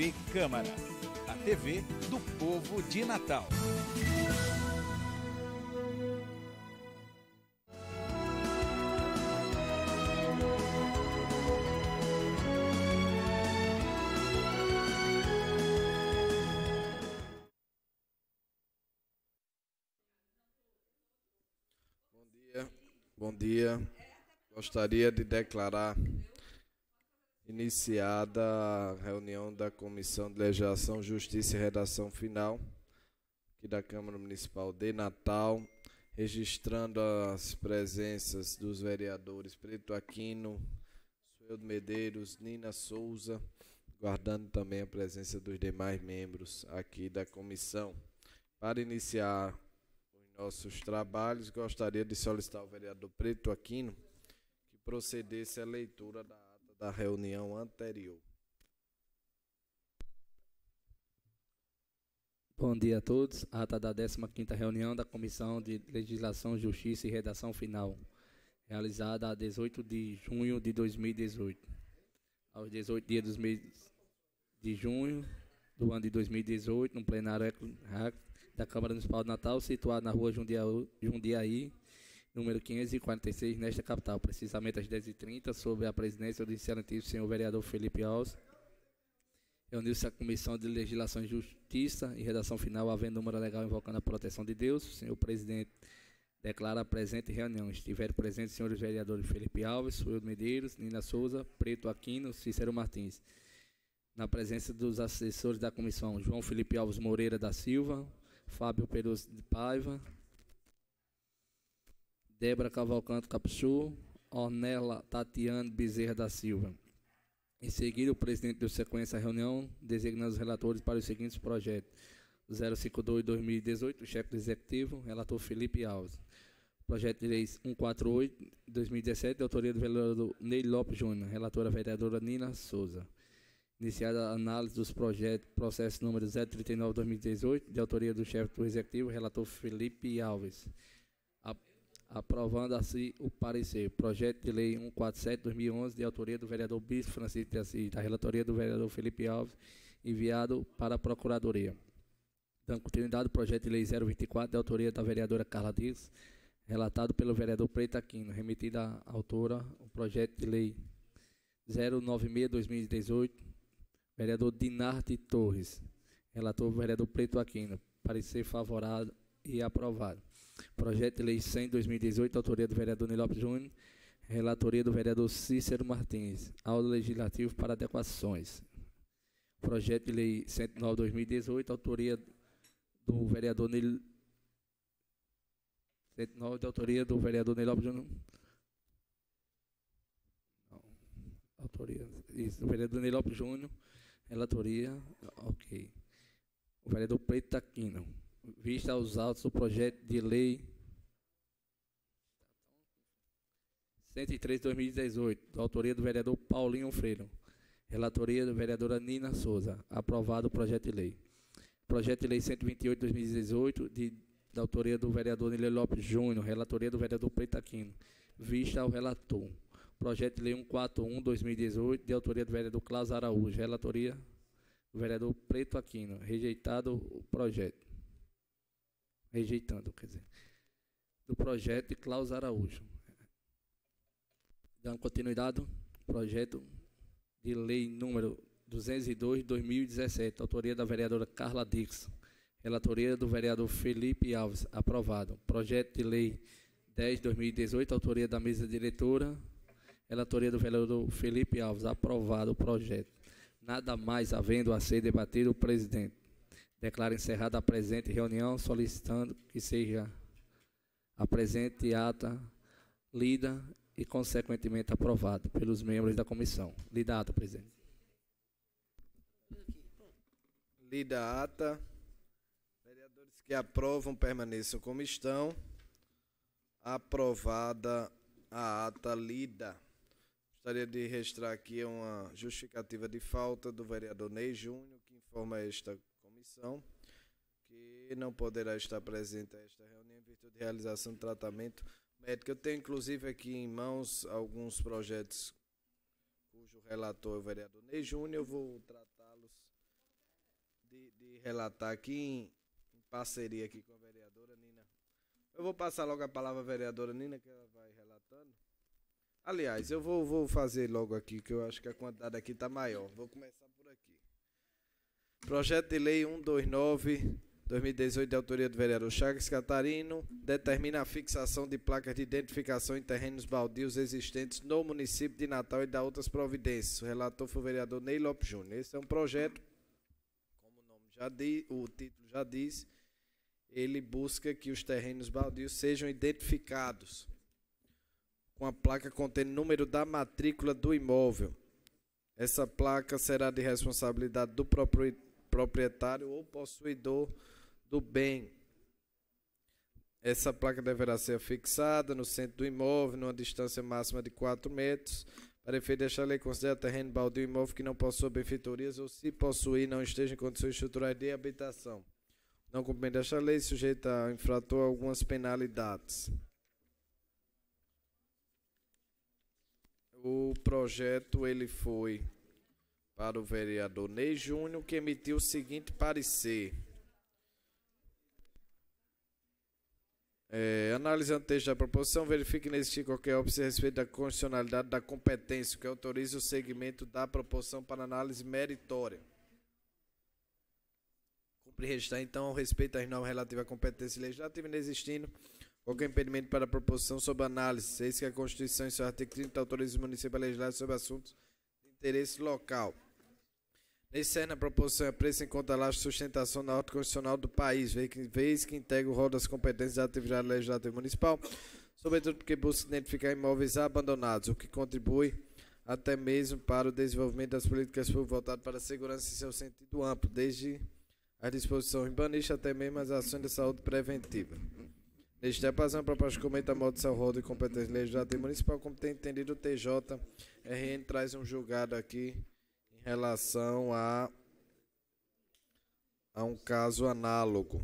TV Câmara, a TV do povo de Natal. Bom dia. Gostaria de declarar iniciada a reunião da Comissão de Legislação, Justiça e Redação Final aqui da Câmara Municipal de Natal, registrando as presenças dos vereadores Preto Aquino, Sueldo Medeiros, Nina Souza, guardando também a presença dos demais membros aqui da comissão. Para iniciar nossos trabalhos, gostaria de solicitar ao vereador Preto Aquino que procedesse à leitura da ata da reunião anterior. Bom dia a todos. Ata da 15ª reunião da Comissão de Legislação, Justiça e Redação Final, realizada a 18 de junho de 2018. Aos 18 dias do mês de junho do ano de 2018, no plenário da Câmara Municipal de Natal, situado na rua Jundiaí, número 546, nesta capital, precisamente às 10h30, sob a presidência do excelentíssimo senhor vereador Felipe Alves. Reuniu-se a Comissão de Legislação, Justiça e Redação Final, havendo número legal invocando a proteção de Deus. O senhor presidente declara a presente reunião. Estiveram presentes os senhores vereadores Felipe Alves, Sueldo Medeiros, Nina Souza, Preto Aquino, Cícero Martins. Na presença dos assessores da comissão, João Felipe Alves Moreira da Silva, Fábio Peroso de Paiva, Débora Cavalcanto Capuchu, Ornella Tatiane Bezerra da Silva. Em seguida, o presidente deu sequência à reunião, designando os relatores para os seguintes projetos: 052/2018, o chefe do executivo, relator Felipe Alves. Projeto de lei 148/2017, de autoria do vereador Ney Lopes Júnior, relatora vereadora Nina Souza. Iniciada a análise dos projetos, processo número 039/2018, de autoria do chefe do executivo, relator Felipe Alves. Aprovando assim o parecer. Projeto de lei 147/2011, de autoria do vereador Bispo Francisco de Assis, da relatoria do vereador Felipe Alves, enviado para a Procuradoria. Dando continuidade, o projeto de lei 024, de autoria da vereadora Carla Dias, relatado pelo vereador Preto Aquino, remetido à autora, o projeto de lei 096/2018, vereador Dinarte Torres, relator vereador Preto Aquino, parecer favorável e aprovado. Projeto de lei 100/2018, autoria do vereador Ney Lopes Júnior, relatoria do vereador Cícero Martins, aula legislativo para adequações. Projeto de lei 109/2018, autoria do vereador Ney 109, de autoria do vereador Ney Lopes Júnior. Autoria, isso, do vereador Ney Lopes Júnior, relatoria, ok. O vereador Preto Aquino, vista aos autos do projeto de lei 103/2018, da autoria do vereador Paulinho Freire, relatoria da vereadora Nina Souza, aprovado o projeto de lei. Projeto de lei 128/2018, da autoria do vereador Ney Lopes Júnior, relatoria do vereador Preto Aquino, vista ao relator. Projeto de lei 141/2018, de autoria do vereador Cláudio Araújo, relatoria do vereador Preto Aquino, rejeitado o projeto. Rejeitando, quer dizer, do projeto de Cláudio Araújo. Dando continuidade, projeto de lei número 202/2017, autoria da vereadora Carla Dix, relatoria do vereador Felipe Alves, aprovado. Projeto de lei 10/2018, autoria da mesa diretora, relatoria do vereador Felipe Alves, aprovado o projeto. Nada mais havendo a ser debatido, o presidente declara encerrada a presente reunião, solicitando que seja a presente ata lida e, consequentemente, aprovada pelos membros da comissão. Lida a ata, presidente. Lida a ata. Vereadores que aprovam permaneçam como estão. Aprovada a ata lida. Gostaria de registrar aqui uma justificativa de falta do vereador Ney Júnior, que informa esta comissão que não poderá estar presente a esta reunião em virtude de realização de tratamento médico. Eu tenho inclusive aqui em mãos alguns projetos cujo relator é o vereador Ney Júnior. Eu vou tratá-los de relatar aqui em parceria aqui com a vereadora Nina. Eu vou passar logo a palavra à vereadora Nina, que ela vai relatando. Aliás, eu vou fazer logo aqui, que eu acho que a quantidade aqui está maior. Vou começar por aqui. Projeto de Lei 129/2018, de autoria do vereador Chagas Catarino, determina a fixação de placas de identificação em terrenos baldios existentes no município de Natal e dá outras providências. O relator foi o vereador Ney Lopes Júnior. Esse é um projeto, como o nome já diz, o título já diz, ele busca que os terrenos baldios sejam identificados com a placa contendo o número da matrícula do imóvel. Essa placa será de responsabilidade do proprietário ou possuidor do bem. Essa placa deverá ser fixada no centro do imóvel, numa distância máxima de 4 metros. Para efeito desta lei, considera terreno baldio imóvel que não possua benfeitorias ou, se possuir, não esteja em condições estruturais de habitação. Não cumprimento desta lei, sujeita ao infrator a algumas penalidades. O projeto ele foi para o vereador Ney Júnior, que emitiu o seguinte parecer. Analisando o texto da proposição, verifique que não existe qualquer óbice a respeito da constitucionalidade da competência, que autoriza o segmento da proposição para análise meritória. Cumpre registrar, então, ao respeito às normas relativas à competência legislativa, inexistindo qualquer impedimento para a proposição sob análise. Eis que a Constituição, em seu artigo 30, autoriza o município a legislar sobre assuntos de interesse local. Nesse ano, a proposição é presa em conta lá a sustentação da ordem constitucional do país, vez que integra o rol das competências da atividade legislativa municipal, sobretudo porque busca identificar imóveis abandonados, o que contribui até mesmo para o desenvolvimento das políticas públicas voltadas para a segurança em seu sentido amplo, desde a disposição urbanística até mesmo as ações de saúde preventiva. Neste depasão, a proposta comenta a modo ao rol de competência legislativa municipal, como tem entendido o TJRN, traz um julgado aqui em relação a um caso análogo.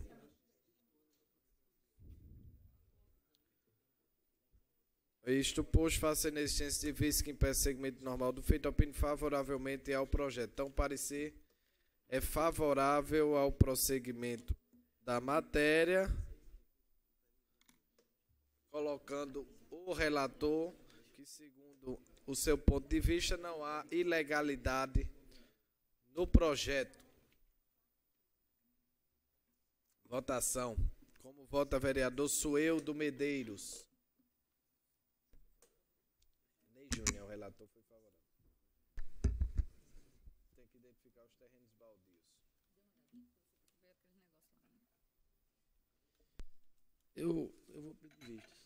Isto posto, face a inexistência de vício que impede o segmento normal do feito, opino favoravelmente ao projeto. Então, o parecer é favorável ao prosseguimento da matéria, colocando o relator que, segundo o seu ponto de vista, não há ilegalidade no projeto. Votação. Como vota vereador Sueldo Medeiros? Ney Júnior, o relator foi favorável. Tem que identificar os terrenos baldios. Eu vou pedir vistas.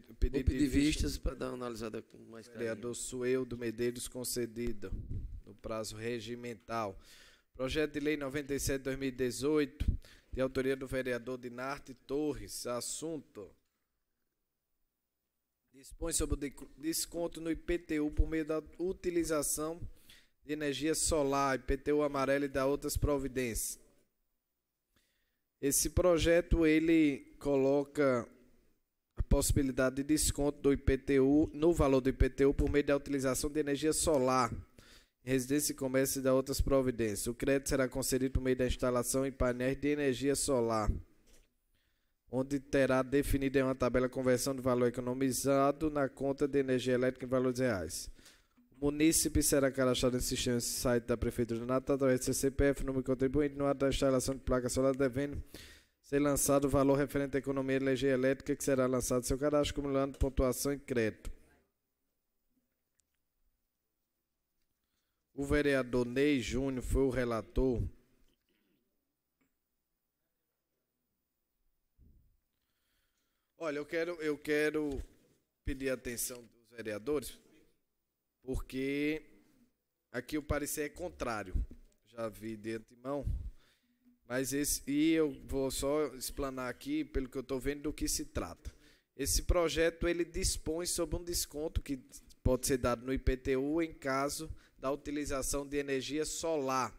Vou pedir vistas para dar uma analisada com mais carinho. Vereador Sueldo Medeiros, concedido no prazo regimental. Projeto de Lei 97/2018, de autoria do vereador Dinarte Torres. Assunto: dispõe sobre o desconto no IPTU por meio da utilização de energia solar, IPTU amarelo, e da outras providências. Esse projeto ele coloca a possibilidade de desconto do IPTU, no valor do IPTU, por meio da utilização de energia solar em residência e comércio e da outras providências. O crédito será concedido por meio da instalação em painéis de energia solar, onde terá definido em uma tabela a conversão do valor economizado na conta de energia elétrica em valores reais. O munícipe será cadastrado no sistema site da Prefeitura de Natal, através do seu CPF, número de contribuinte, no ato da instalação de placa solar, devendo ser lançado o valor referente à economia de energia elétrica, que será lançado seu cadastro, acumulando pontuação em crédito. O vereador Ney Júnior foi o relator. Olha, eu quero pedir a atenção dos vereadores, porque aqui o parecer é contrário. Já vi de antemão. Mas eu vou só explanar aqui, pelo que eu estou vendo, do que se trata. Esse projeto ele dispõe sobre um desconto que pode ser dado no IPTU em caso da utilização de energia solar,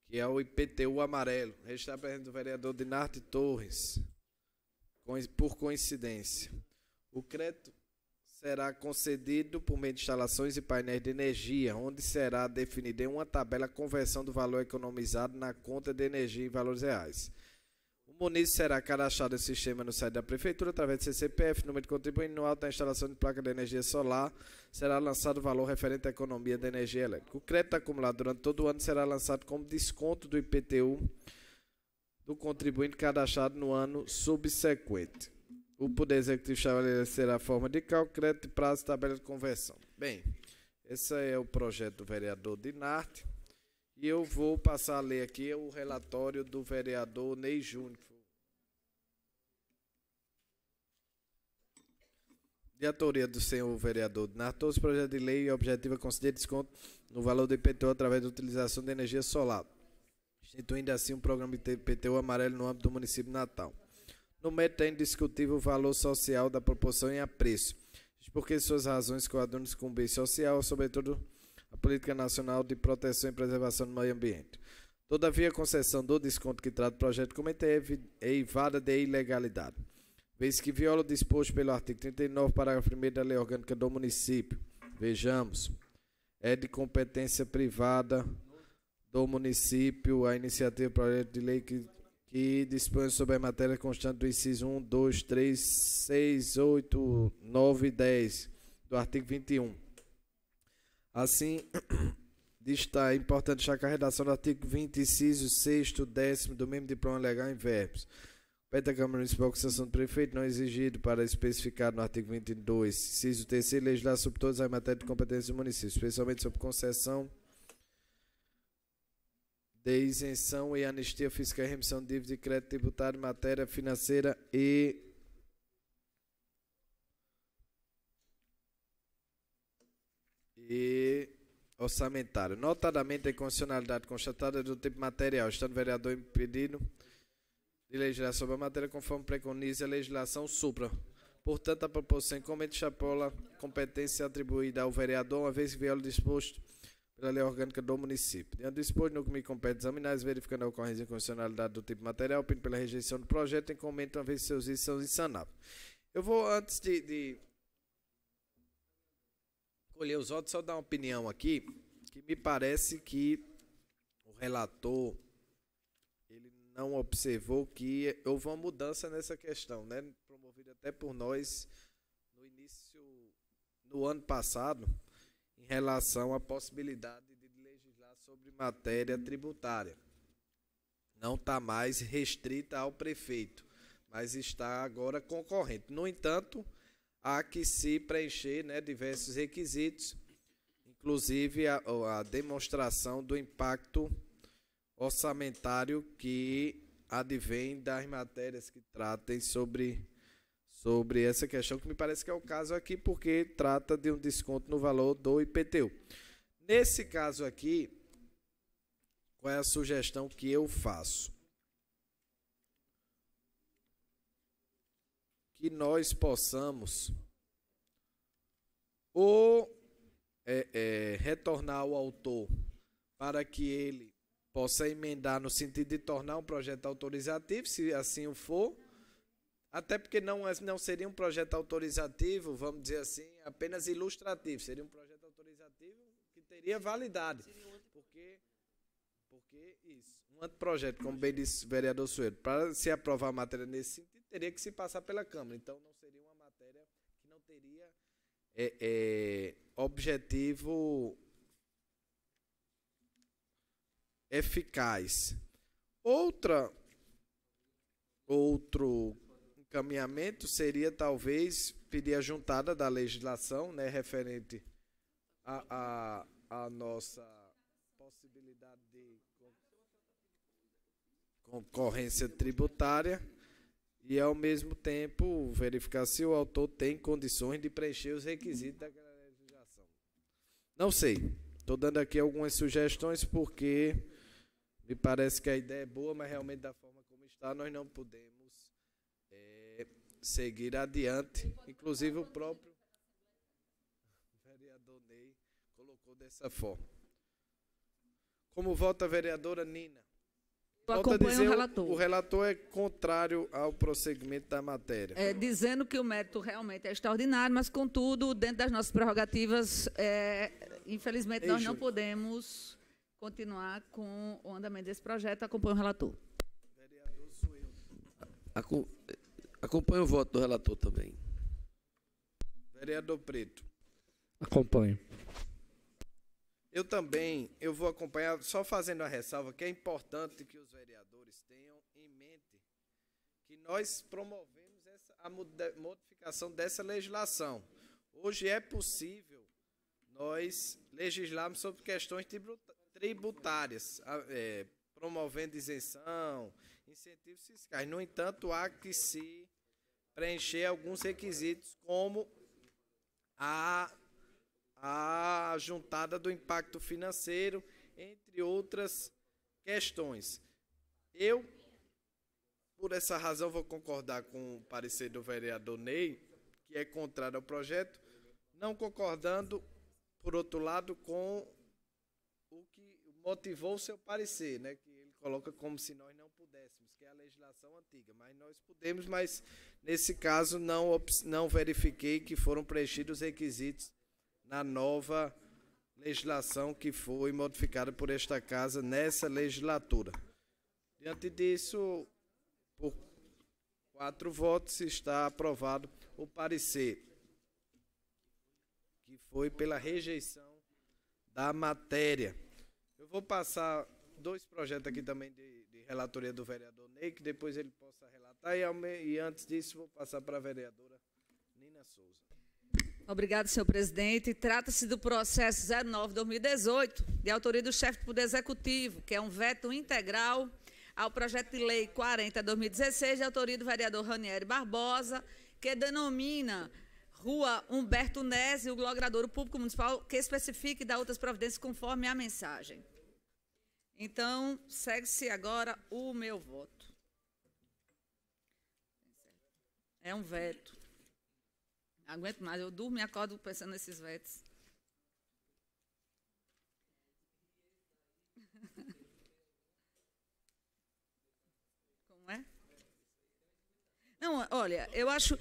que é o IPTU amarelo. Está presente o vereador Dinarte Torres, por coincidência. O crédito será concedido por meio de instalações e painéis de energia, onde será definida em uma tabela a conversão do valor economizado na conta de energia em valores reais. O munícipe será cadastrado no sistema no site da Prefeitura através do CCPF, número de contribuinte, no alto da instalação de placa de energia solar, será lançado o valor referente à economia da energia elétrica. O crédito acumulado durante todo o ano será lançado como desconto do IPTU do contribuinte cadastrado no ano subsequente. O Poder Executivo estabelecerá a forma de cálculo, crédito, prazo e tabela de conversão. Bem, esse é o projeto do vereador Dinarte. E eu vou passar a ler aqui o relatório do vereador Ney Júnior. De autoria do senhor vereador Dinarte, todos os projetos de lei e objetivo é conceder desconto no valor do IPTU através da utilização de energia solar, instituindo assim um programa de IPTU amarelo no âmbito do município de Natal. No mérito é indiscutível o valor social da proporção em apreço, porque suas razões coadunam com o bem social, sobretudo a Política Nacional de Proteção e Preservação do Meio Ambiente. Todavia, a concessão do desconto que trata do projeto comenta é eivada de ilegalidade, vez que viola o disposto pelo artigo 39, parágrafo 1º da Lei Orgânica do Município. Vejamos, é de competência privada do município a iniciativa do projeto de lei que dispõe sobre a matéria constante do inciso 1, 2, 3, 6, 8, 9 e 10 do artigo 21. Assim, é importante destacar a redação do artigo 20, inciso 6º, 10º do mesmo diploma legal em verbos. Pede à Câmara Municipal com concessão do prefeito não exigido para especificar no artigo 22, inciso 3º, legislar sobre todas as matérias de competência do município, especialmente sobre concessão de isenção e anistia fiscal e remissão de dívida de crédito tributário, matéria financeira e orçamentário. Notadamente, a inconstitucionalidade constatada do tipo material, estando o vereador impedido de legislar sobre a matéria conforme preconiza a legislação supra. Portanto, a proposição incombente chapola competência atribuída ao vereador, uma vez que viola o disposto pela lei orgânica do município. Diante do exposto, no que me compete examinar, verificando a ocorrência de inconstitucionalidade do tipo material, opino pela rejeição do projeto, incombente, uma vez que seus itens são insanáveis. Eu vou, antes de colher os votos, só dar uma opinião aqui, que me parece que o relator ele não observou que houve uma mudança nessa questão, né? Promovida até por nós no ano passado, em relação à possibilidade de legislar sobre matéria tributária. Não está mais restrita ao prefeito, mas está agora concorrente. No entanto, há que se preencher, né, diversos requisitos, inclusive a demonstração do impacto orçamentário que advém das matérias que tratem sobre essa questão, que me parece que é o caso aqui, porque trata de um desconto no valor do IPTU. Nesse caso aqui, qual é a sugestão que eu faço? Que nós possamos ou retornar ao autor para que ele possa emendar no sentido de tornar um projeto autorizativo, se assim o for, até porque não seria um projeto autorizativo, vamos dizer assim, apenas ilustrativo, seria um projeto autorizativo que teria validade, porque isso, um anteprojeto, como bem disse o vereador Sueiro, para se aprovar a matéria nesse sentido, teria que se passar pela Câmara, então não seria uma matéria que não teria objetivo eficaz. Outro encaminhamento seria talvez pedir a juntada da legislação, né, referente a nossa possibilidade de concorrência tributária e, ao mesmo tempo, verificar se o autor tem condições de preencher os requisitos daquela legislação. Não sei, estou dando aqui algumas sugestões porque me parece que a ideia é boa, mas realmente da forma como está, nós não podemos seguir adiante. Inclusive o próprio vereador Ney colocou dessa forma. Como vota a vereadora Nina? Eu Volto a acompanho dizer, o relator. O relator é contrário ao prosseguimento da matéria. Dizendo que o mérito realmente é extraordinário, mas, contudo, dentro das nossas prerrogativas, infelizmente, nós não podemos continuar com o andamento desse projeto. Acompanho o relator. Vereador Sueldo. Acompanho o voto do relator também. Vereador Preto. Acompanho. Eu também, eu vou acompanhar, só fazendo a ressalva, que é importante que os vereadores tenham em mente que nós promovemos a modificação dessa legislação. Hoje é possível nós legislarmos sobre questões tributárias, promovendo isenção, incentivos fiscais. No entanto, há que se preencher alguns requisitos, como a juntada do impacto financeiro, entre outras questões. Eu, por essa razão, vou concordar com o parecer do vereador Ney, que é contrário ao projeto, não concordando, por outro lado, com o que motivou o seu parecer, né, que ele coloca como se nós não pudéssemos, que é a legislação antiga, mas nós podemos, mas nesse caso não verifiquei que foram preenchidos os requisitos na nova legislação que foi modificada por esta casa nessa legislatura. Diante disso, por 4 votos, está aprovado o parecer, que foi pela rejeição da matéria. Eu vou passar 2 projetos aqui também de relatoria do vereador Ney, que depois ele possa relatar, e antes disso vou passar para a vereadora Nina Souza. Obrigado, senhor presidente. Trata-se do processo 09/2018, de autoria do chefe do Poder Executivo, que é um veto integral ao projeto de lei 40/2016, de autoria do vereador Ranieri Barbosa, que denomina Rua Humberto Nese, o logradouro público municipal, que especifique e dá outras providências conforme a mensagem. Então, segue-se agora o meu voto. É um veto. Não aguento mais, eu durmo e acordo pensando nesses vetos. Como é? Não, olha, eu acho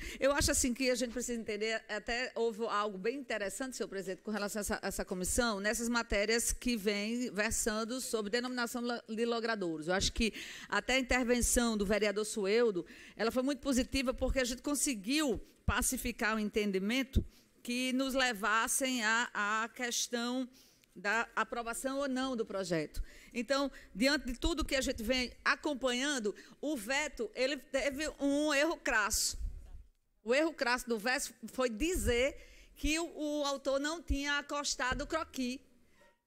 assim que a gente precisa entender, até houve algo bem interessante, senhor presidente, com relação a essa comissão, nessas matérias que vem versando sobre denominação de logradouros. Eu acho que até a intervenção do vereador Sueldo, ela foi muito positiva, porque a gente conseguiu pacificar o entendimento que nos levassem à questão da aprovação ou não do projeto. Então, diante de tudo que a gente vem acompanhando, o veto, ele teve um erro crasso. O erro crasso do veto foi dizer que o autor não tinha acostado o croquis.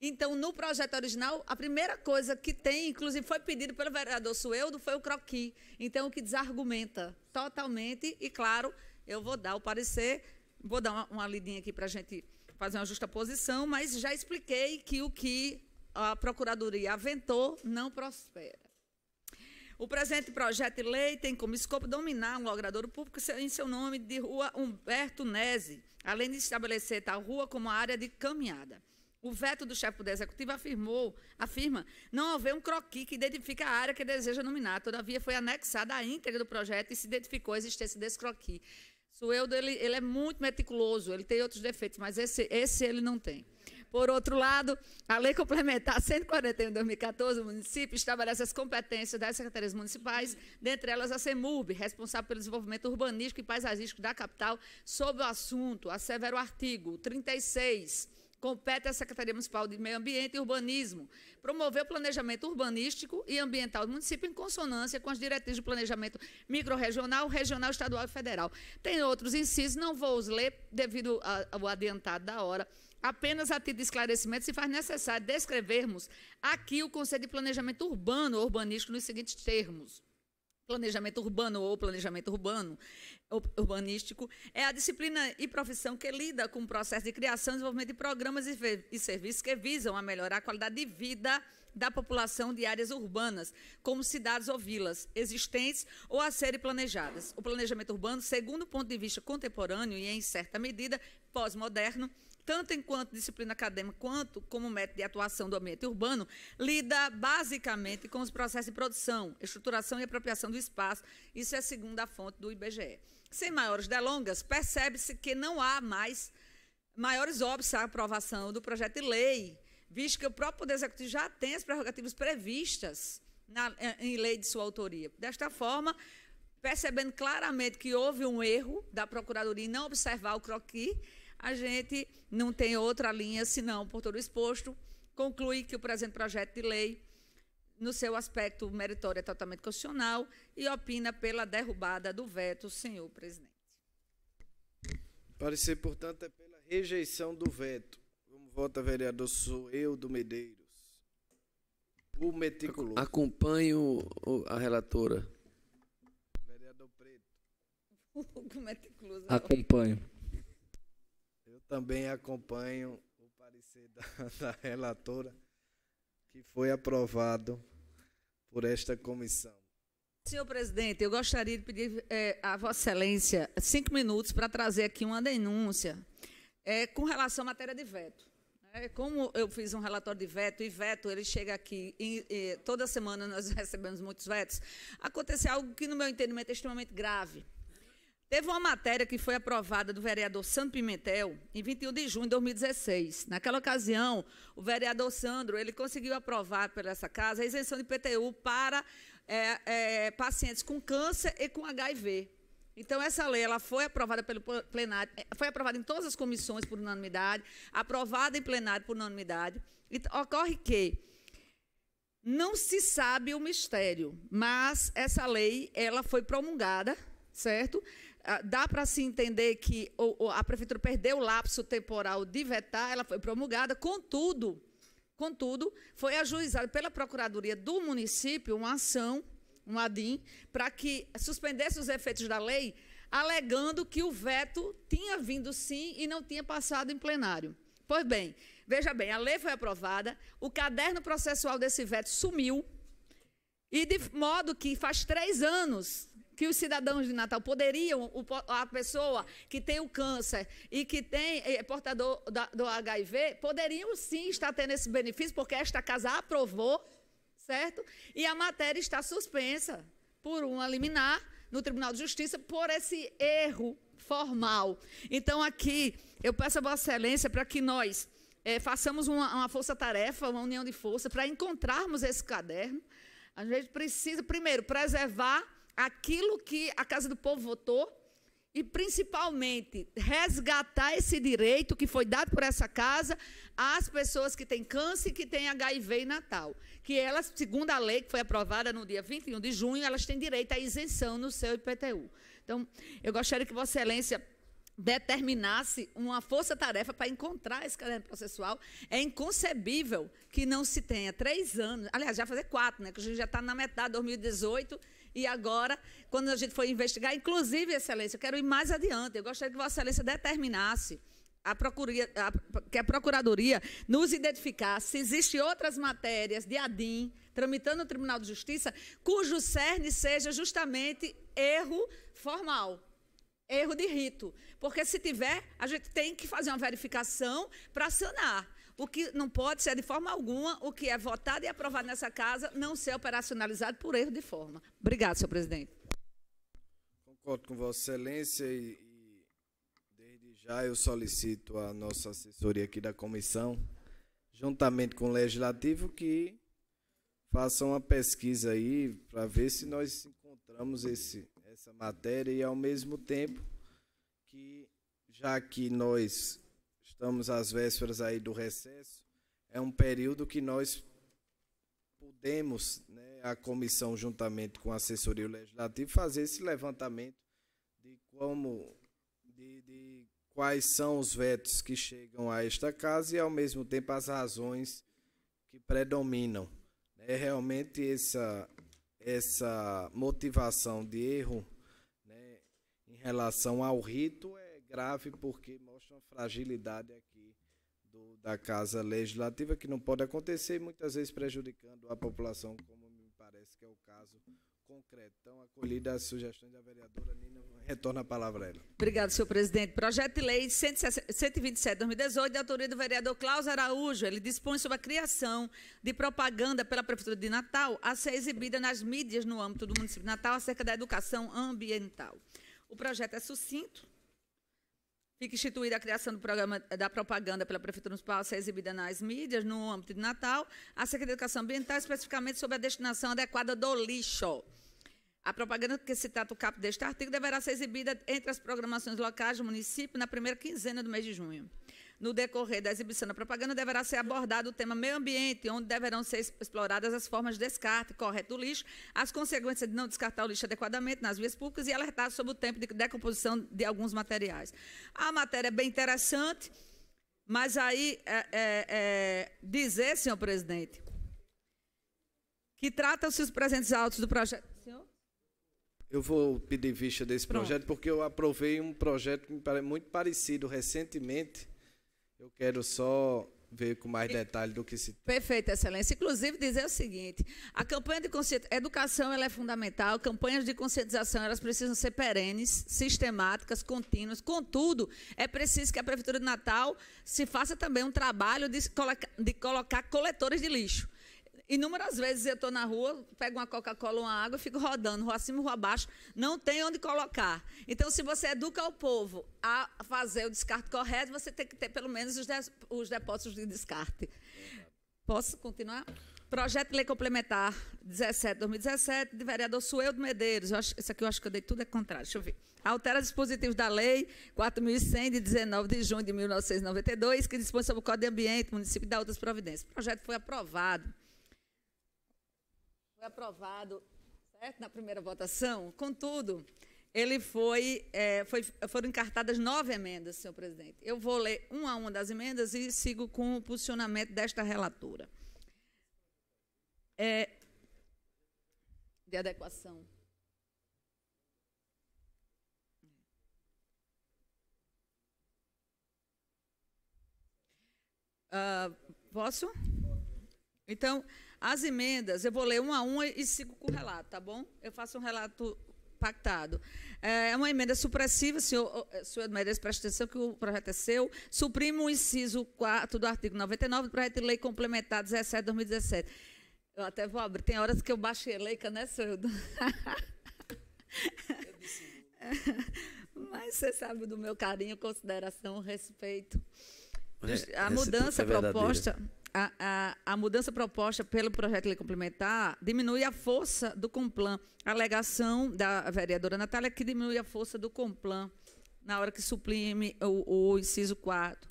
Então, no projeto original, a primeira coisa que tem, inclusive foi pedido pelo vereador Sueldo, foi o croquis. Então, o que desargumenta totalmente, e claro, eu vou dar o parecer, vou dar uma lidinha aqui para a gente fazer uma justa posição, mas já expliquei que o que a Procuradoria aventou não prospera. O presente projeto de lei tem como escopo dominar um logradouro público em seu nome de Rua Humberto Nese, além de estabelecer tal rua como área de caminhada. O veto do chefe do Poder Executivo afirma não haver um croquis que identifica a área que deseja nominar, todavia foi anexada à íntegra do projeto e se identificou a existência desse croquis. Sueldo, ele é muito meticuloso, ele tem outros defeitos, mas esse ele não tem. Por outro lado, a Lei Complementar 141 de 2014 do município estabelece as competências das secretarias municipais, dentre elas a CEMURB, responsável pelo desenvolvimento urbanístico e paisagístico da capital, sob o assunto, assevera o artigo 36, compete à Secretaria Municipal de Meio Ambiente e Urbanismo promover o planejamento urbanístico e ambiental do município em consonância com as diretrizes de planejamento microrregional, regional, estadual e federal. Tem outros incisos, não vou os ler devido ao adiantado da hora. Apenas a título de esclarecimento, se faz necessário descrevermos aqui o conceito de planejamento urbano ou urbanístico nos seguintes termos. Planejamento urbano ou planejamento urbanístico é a disciplina e profissão que lida com o processo de criação e desenvolvimento de programas e serviços que visam a melhorar a qualidade de vida da população de áreas urbanas, como cidades ou vilas, existentes ou a serem planejadas. O planejamento urbano, segundo o ponto de vista contemporâneo e, em certa medida, pós-moderno, tanto enquanto disciplina acadêmica quanto como método de atuação do ambiente urbano, lida basicamente com os processos de produção, estruturação e apropriação do espaço. Isso é segundo a fonte do IBGE. Sem maiores delongas, percebe-se que não há mais maiores óbices à aprovação do projeto de lei, visto que o próprio Poder Executivo já tem as prerrogativas previstas em lei de sua autoria. Desta forma, percebendo claramente que houve um erro da Procuradoria em não observar o croquis, a gente não tem outra linha, senão, por todo o exposto, conclui que o presente projeto de lei, no seu aspecto meritório, é totalmente constitucional e opina pela derrubada do veto, senhor presidente. Parecer, portanto, é pela rejeição do veto. Como vota vereador Soeudo Medeiros. O meticuloso. Acompanho a relatora. Vereador Preto. O meticuloso. Acompanho. Eu também acompanho o parecer da relatora, que foi aprovado por esta comissão. Senhor presidente, eu gostaria de pedir a Vossa Excelência 5 minutos para trazer aqui uma denúncia com relação à matéria de veto. Como eu fiz um relatório de veto, e veto, ele chega aqui, toda semana nós recebemos muitos vetos, aconteceu algo que, no meu entendimento, é extremamente grave. Teve uma matéria que foi aprovada do vereador Sandro Pimentel em 21 de junho de 2016. Naquela ocasião, o vereador Sandro ele conseguiu aprovar por essa casa a isenção de IPTU para pacientes com câncer e com HIV. Então, essa lei ela foi aprovada pelo plenário, foi aprovada em todas as comissões por unanimidade, aprovada em plenário por unanimidade. E ocorre que não se sabe o mistério, mas essa lei ela foi promulgada, certo? Dá para se entender que a prefeitura perdeu o lapso temporal de vetar, ela foi promulgada, contudo, foi ajuizada pela Procuradoria do município uma ação, um ADIM, para que suspendesse os efeitos da lei, alegando que o veto tinha vindo sim e não tinha passado em plenário. Pois bem, veja bem, a lei foi aprovada, o caderno processual desse veto sumiu, e de modo que faz 3 anos que os cidadãos de Natal poderiam, a pessoa que tem o câncer e que é portador do HIV, poderiam sim estar tendo esse benefício, porque esta casa aprovou, certo? E a matéria está suspensa por uma liminar no Tribunal de Justiça por esse erro formal. Então, aqui, eu peço a Vossa Excelência para que nós façamos uma força-tarefa, uma união de força, para encontrarmos esse caderno. A gente precisa, primeiro, preservar aquilo que a Casa do Povo votou e, principalmente, resgatar esse direito que foi dado por essa casa às pessoas que têm câncer e que têm HIV em Natal. Que elas, segundo a lei que foi aprovada no dia 21 de junho, elas têm direito à isenção no seu IPTU. Então, eu gostaria que Vossa Excelência determinasse uma força-tarefa para encontrar esse caderno processual. É inconcebível que não se tenha 3 anos, aliás, já fazer 4, né, que a gente já está na metade de 2018, e agora, quando a gente foi investigar, inclusive, Excelência, eu quero ir mais adiante, eu gostaria que Vossa Excelência determinasse que a Procuradoria nos identificasse se existem outras matérias de ADIM, tramitando no Tribunal de Justiça, cujo cerne seja justamente erro formal, erro de rito. Porque, se tiver, a gente tem que fazer uma verificação para sanar. O que não pode ser, de forma alguma, o que é votado e aprovado nessa casa, não ser operacionalizado por erro de forma. Obrigada, senhor presidente. Concordo com Vossa Excelência e desde já eu solicito a nossa assessoria aqui da comissão, juntamente com o Legislativo, que façam uma pesquisa aí para ver se nós encontramos essa matéria e, ao mesmo tempo, que já que nós estamos às vésperas aí do recesso, é um período que nós podemos, né, a comissão, juntamente com a assessoria legislativa, fazer esse levantamento de quais são os vetos que chegam a esta casa e, ao mesmo tempo, as razões que predominam. Realmente, essa motivação de erro, né, em relação ao rito é grave, porque mostra uma fragilidade aqui da Casa Legislativa, que não pode acontecer, muitas vezes prejudicando a população, como me parece parece que é o caso concreto. Então, acolhida as sugestões da vereadora Nina, retorna a palavra a ela. Obrigado, senhor presidente. Projeto de lei 127/2018, de autoria do vereador Cláudio Araújo. Ele dispõe sobre a criação de propaganda pela Prefeitura de Natal a ser exibida nas mídias no âmbito do município de Natal acerca da educação ambiental. O projeto é sucinto. Fica instituída a criação do programa da propaganda pela Prefeitura Municipal a ser exibida nas mídias no âmbito de Natal acerca da educação ambiental, especificamente sobre a destinação adequada do lixo. A propaganda que se trata o caput deste artigo deverá ser exibida entre as programações locais do município na primeira quinzena do mês de junho. No decorrer da exibição da propaganda, deverá ser abordado o tema meio ambiente, onde deverão ser exploradas as formas de descarte correto do lixo, as consequências de não descartar o lixo adequadamente nas vias públicas e alertar sobre o tempo de decomposição de alguns materiais. A matéria é bem interessante, mas aí dizer, senhor presidente, que trata-se os presentes autos do projeto... Senhor? Eu vou pedir vista desse projeto, porque eu aprovei um projeto que me parece muito parecido recentemente. Eu quero só ver com mais detalhe do que se... Perfeito, excelência. Inclusive, dizer o seguinte, a campanha de educação ela é fundamental, campanhas de conscientização elas precisam ser perenes, sistemáticas, contínuas. Contudo, é preciso que a Prefeitura de Natal se faça também um trabalho de colocar coletores de lixo. Inúmeras vezes eu estou na rua, pego uma Coca-Cola, uma água, fico rodando, rua acima, rua abaixo, não tem onde colocar. Então, se você educa o povo a fazer o descarte correto, você tem que ter pelo menos os depósitos de descarte. Posso continuar? Projeto de Lei Complementar 17/2017, de vereador Sueldo Medeiros. Isso aqui eu acho que eu dei tudo é contrário. Deixa eu ver. Altera dispositivos da Lei 4.100, de 19 de junho de 1992, que dispõe sobre o Código de Ambiente, município e dá outras providências. O projeto foi aprovado. Certo? Na primeira votação, contudo, ele foram encartadas 9 emendas, senhor presidente. Eu vou ler uma a uma das emendas e sigo com o posicionamento desta relatora. De adequação. Posso? Então, as emendas, eu vou ler uma a uma e sigo com o relato, tá bom? Eu faço um relato pactado. É uma emenda supressiva, senhor Medeiros, presta atenção que o projeto é seu. Suprime o inciso 4 do artigo 99 do projeto de lei complementar 17/2017. Eu até vou abrir, tem horas que eu baixo eleica, né, Sueldo? Mas você sabe do meu carinho, consideração, respeito. A mudança proposta... A mudança proposta pelo projeto de lei complementar diminui a força do Complan. A alegação da vereadora Natália é que diminui a força do Complan na hora que suprime o inciso 4.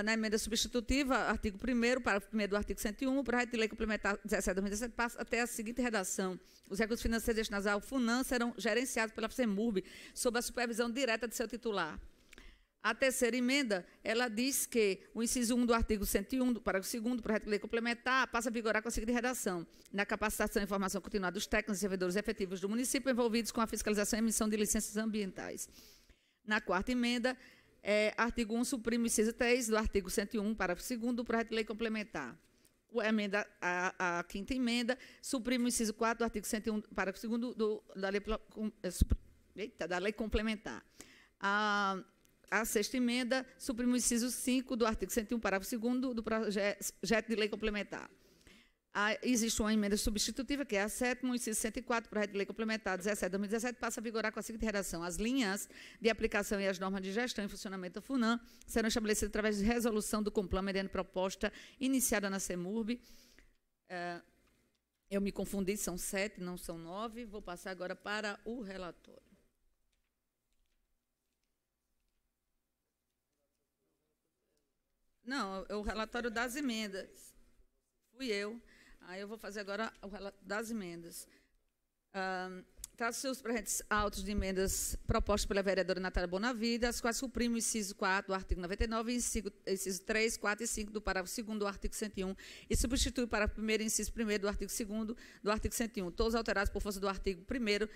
Na emenda substitutiva, artigo 1º, parágrafo 1º do artigo 101, o projeto de lei complementar 17/2017 passa até a seguinte redação. Os recursos financeiros destinados ao FUNAM serão gerenciados pela FCEMURB sob a supervisão direta de seu titular. A terceira emenda, ela diz que o inciso 1 do artigo 101, do parágrafo 2º do projeto de lei complementar, passa a vigorar com a seguinte redação: na capacitação e informação continuada dos técnicos e servidores efetivos do município envolvidos com a fiscalização e emissão de licenças ambientais. Na quarta emenda, artigo 1 suprime o inciso 3 do artigo 101, parágrafo 2º do projeto de lei complementar. A quinta emenda suprime o inciso 4 do artigo 101, parágrafo 2º da lei complementar. A sexta emenda suprime o inciso 5 do artigo 101, parágrafo 2º do projeto de lei complementar. Existe uma emenda substitutiva, que é a sétima, o inciso 104, projeto de lei complementar 17/2017, passa a vigorar com a seguinte redação: as linhas de aplicação e as normas de gestão e funcionamento da FUNAM serão estabelecidas através de resolução do Complan, mediante proposta iniciada na CEMURB. Eu me confundi, são 7, não são 9. Vou passar agora para o relatório. Não, o relatório das emendas. Fui eu. Aí eu vou fazer agora o relatório das emendas. Trata-se os presentes autos de emendas propostas pela vereadora Natália Bonavida, as quais suprimem o inciso 4 do artigo 99 e inciso 3, 4 e 5 do parágrafo 2º do artigo 101 e substitui o parágrafo 1º e inciso 1º do artigo 2º do artigo 101, todos alterados por força do artigo 1º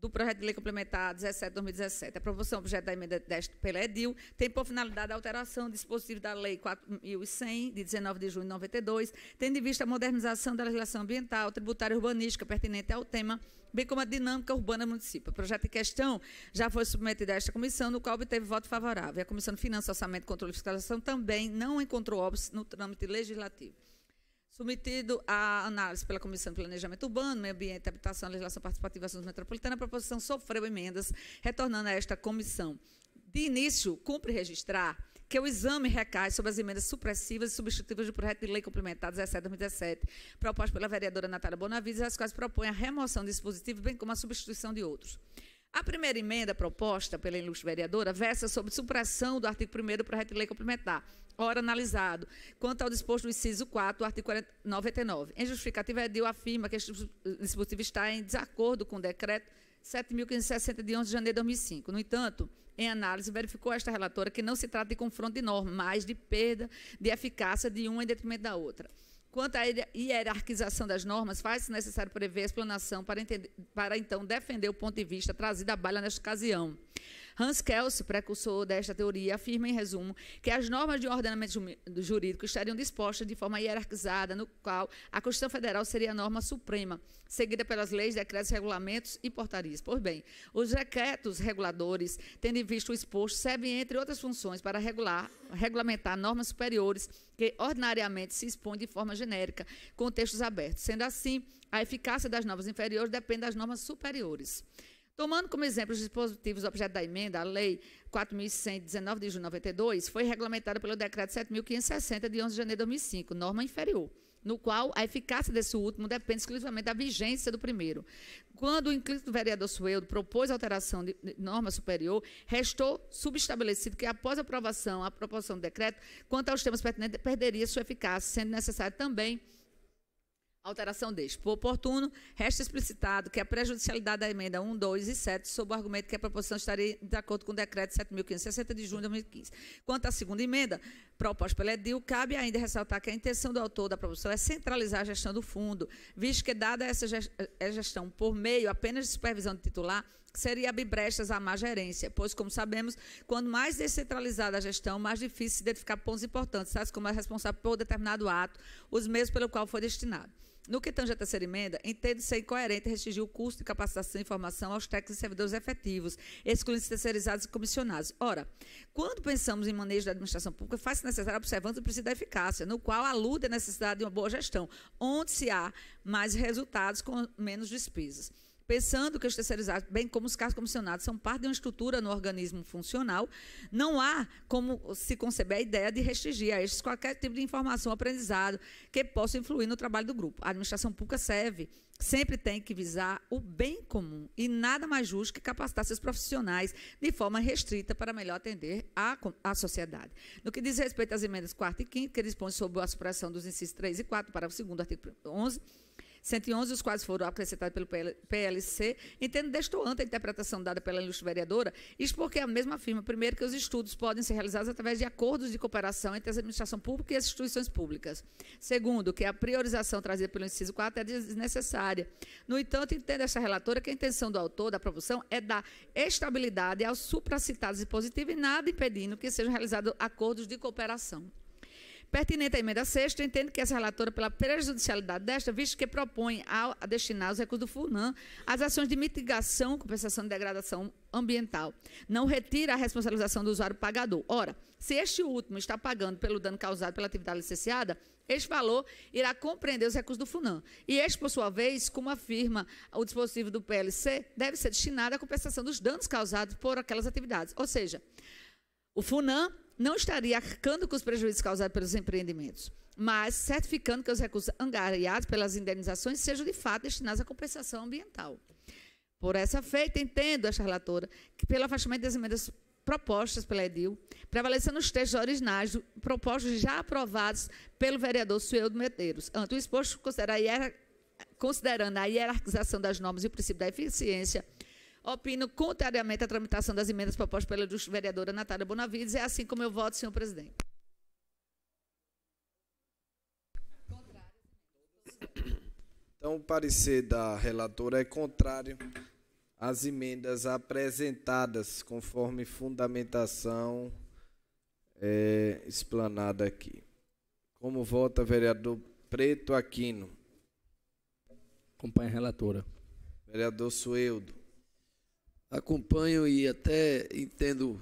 do projeto de lei complementar 17/2017. A proposição objeto da emenda desta pela Edil tem por finalidade a alteração do dispositivo da Lei 4.100, de 19 de junho de 92, tendo em vista a modernização da legislação ambiental, tributária e urbanística pertinente ao tema, bem como a dinâmica urbana do município. O projeto em questão já foi submetido a esta comissão, no qual obteve voto favorável. A Comissão de Finanças, Orçamento, Controle e Fiscalização também não encontrou óbice no trâmite legislativo. Submetido à análise pela Comissão de Planejamento Urbano, Meio Ambiente, Habitação, Legislação Participativa e Assuntos Metropolitanos, a proposição sofreu emendas, retornando a esta comissão. De início, cumpre registrar que o exame recai sobre as emendas supressivas e substitutivas do projeto de lei complementar 17/2017, proposto pela vereadora Natália Bonavides, as quais propõem a remoção de dispositivos, bem como a substituição de outros. A primeira emenda proposta pela ilustre vereadora versa sobre supressão do artigo 1º do projeto de lei complementar, ora analisado, quanto ao disposto do inciso 4 do artigo 99. Em justificativa, a Edil afirma que este dispositivo está em desacordo com o decreto 7.560, de 11 de janeiro de 2005. No entanto, em análise, verificou esta relatora que não se trata de confronto de norma, mas de perda de eficácia de uma em detrimento da outra. Quanto à hierarquização das normas, faz-se necessário prever a explanação para então defender o ponto de vista trazido à baila nesta ocasião. Hans Kelsey, precursor desta teoria, afirma, em resumo, que as normas de ordenamento jurídico estariam dispostas de forma hierarquizada, no qual a Constituição Federal seria a norma suprema, seguida pelas leis, decretos, regulamentos e portarias. Pois bem, os decretos reguladores, tendo em vista o exposto, servem, entre outras funções, para regulamentar normas superiores que ordinariamente se expõem de forma genérica, com textos abertos. Sendo assim, a eficácia das normas inferiores depende das normas superiores. Tomando como exemplo os dispositivos objeto da emenda, a Lei 4.100, de 19 de junho de 92, foi regulamentada pelo Decreto 7.560, de 11 de janeiro de 2005, norma inferior, no qual a eficácia desse último depende exclusivamente da vigência do primeiro. Quando o inclito vereador Sueldo propôs a alteração de norma superior, restou subestabelecido que, após a proposição do decreto, quanto aos temas pertinentes, perderia sua eficácia, sendo necessário também alteração deste. Por oportuno, resta explicitado que a prejudicialidade da emenda 1, 2 e 7, sob o argumento que a proposição estaria de acordo com o decreto 7.560, de junho de 2015. Quanto à segunda emenda, proposta pela Edil, cabe ainda ressaltar que a intenção do autor da proposição é centralizar a gestão do fundo, visto que, dada essa gestão por meio apenas de supervisão de titular, seria abrir brechas à má gerência, pois, como sabemos, quando mais descentralizada a gestão, mais difícil se identificar pontos importantes, tais como a responsável por determinado ato, os meios pelo qual foi destinado. No que tange à terceira emenda, entendo ser incoerente restringir o custo de capacitação e formação aos técnicos e servidores efetivos, excluindo terceirizados e comissionados. Ora, quando pensamos em manejo da administração pública, faz-se necessário a observância do princípio da eficácia, no qual alude a necessidade de uma boa gestão, onde se há mais resultados com menos despesas. Pensando que os terceirizados, bem como os cargos comissionados, são parte de uma estrutura no organismo funcional, não há como se conceber a ideia de restringir a estes qualquer tipo de informação ou aprendizado que possa influir no trabalho do grupo. A administração pública sempre tem que visar o bem comum e nada mais justo que capacitar seus profissionais de forma restrita para melhor atender à sociedade. No que diz respeito às emendas 4ª e 5ª, que dispõem sobre a supressão dos incisos 3 e 4, para o 2º artigo 111, os quais foram acrescentados pelo PLC, entendo destoante a interpretação dada pela ilustre vereadora, isto porque a mesma afirma, primeiro, que os estudos podem ser realizados através de acordos de cooperação entre a administração pública e as instituições públicas. Segundo, que a priorização trazida pelo inciso 4 é desnecessária. No entanto, entendo esta relatora que a intenção do autor da proposição é dar estabilidade aos supracitados dispositivos e nada impedindo que sejam realizados acordos de cooperação. Pertinente à emenda 6ª, entendo que essa relatora, pela prejudicialidade desta, visto que propõe a destinar os recursos do FUNAM às ações de mitigação, compensação e degradação ambiental, não retira a responsabilização do usuário pagador. Ora, se este último está pagando pelo dano causado pela atividade licenciada, este valor irá compreender os recursos do FUNAM. E este, por sua vez, como afirma o dispositivo do PLC, deve ser destinado à compensação dos danos causados por aquelas atividades. Ou seja, o FUNAM não estaria arcando com os prejuízos causados pelos empreendimentos, mas certificando que os recursos angariados pelas indenizações sejam, de fato, destinados à compensação ambiental. Por essa feita, entendo esta relatora que, pelo afastamento das emendas propostas pela Edil, prevalecendo os textos originais propostos já aprovados pelo vereador Sueldo Medeiros, ante o exposto, considerando a hierarquização das normas e o princípio da eficiência, opino contrariamente à tramitação das emendas propostas pela ilustre vereadora Natália Bonavides, é assim como eu voto, senhor presidente. Então, o parecer da relatora é contrário as emendas apresentadas conforme fundamentação explanada aqui. Como vota vereador Preto Aquino? Acompanha a relatora. Vereador Sueldo. Acompanho e até entendo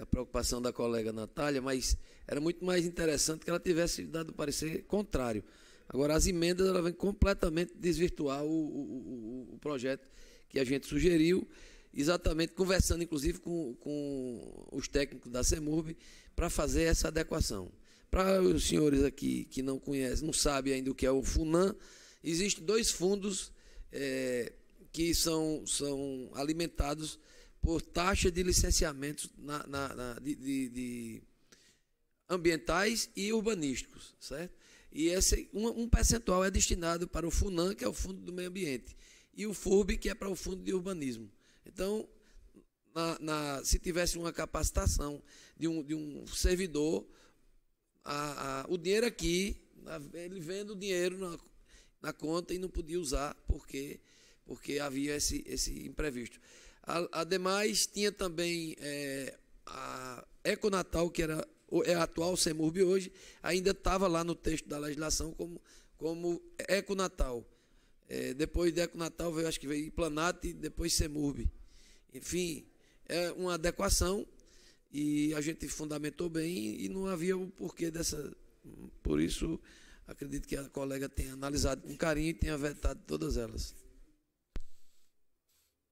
a preocupação da colega Natália, mas era muito mais interessante que ela tivesse dado parecer contrário. Agora, as emendas ela vem completamente desvirtuar o projeto que a gente sugeriu, exatamente conversando, inclusive, com os técnicos da CEMURB, para fazer essa adequação. Para os senhores aqui que não conhecem, não sabem ainda o que é o FUNAM, existem 2 fundos que são alimentados por taxa de licenciamentos de ambientais e urbanísticos, certo? E um percentual é destinado para o FUNAM, que é o Fundo do Meio Ambiente, e o FURB, que é para o Fundo de Urbanismo. Então, se tivesse uma capacitação de um servidor, o dinheiro aqui, ele vendo o dinheiro na conta e não podia usar porque havia esse imprevisto. Ademais, tinha também a Econatal, que é a atual CEMURB hoje, ainda estava lá no texto da legislação como Econatal. Depois de Econatal, acho que veio Planat e depois CEMURB. Enfim, é uma adequação e a gente fundamentou bem e não havia o porquê dessa. Por isso, acredito que a colega tenha analisado com carinho e tenha vetado todas elas.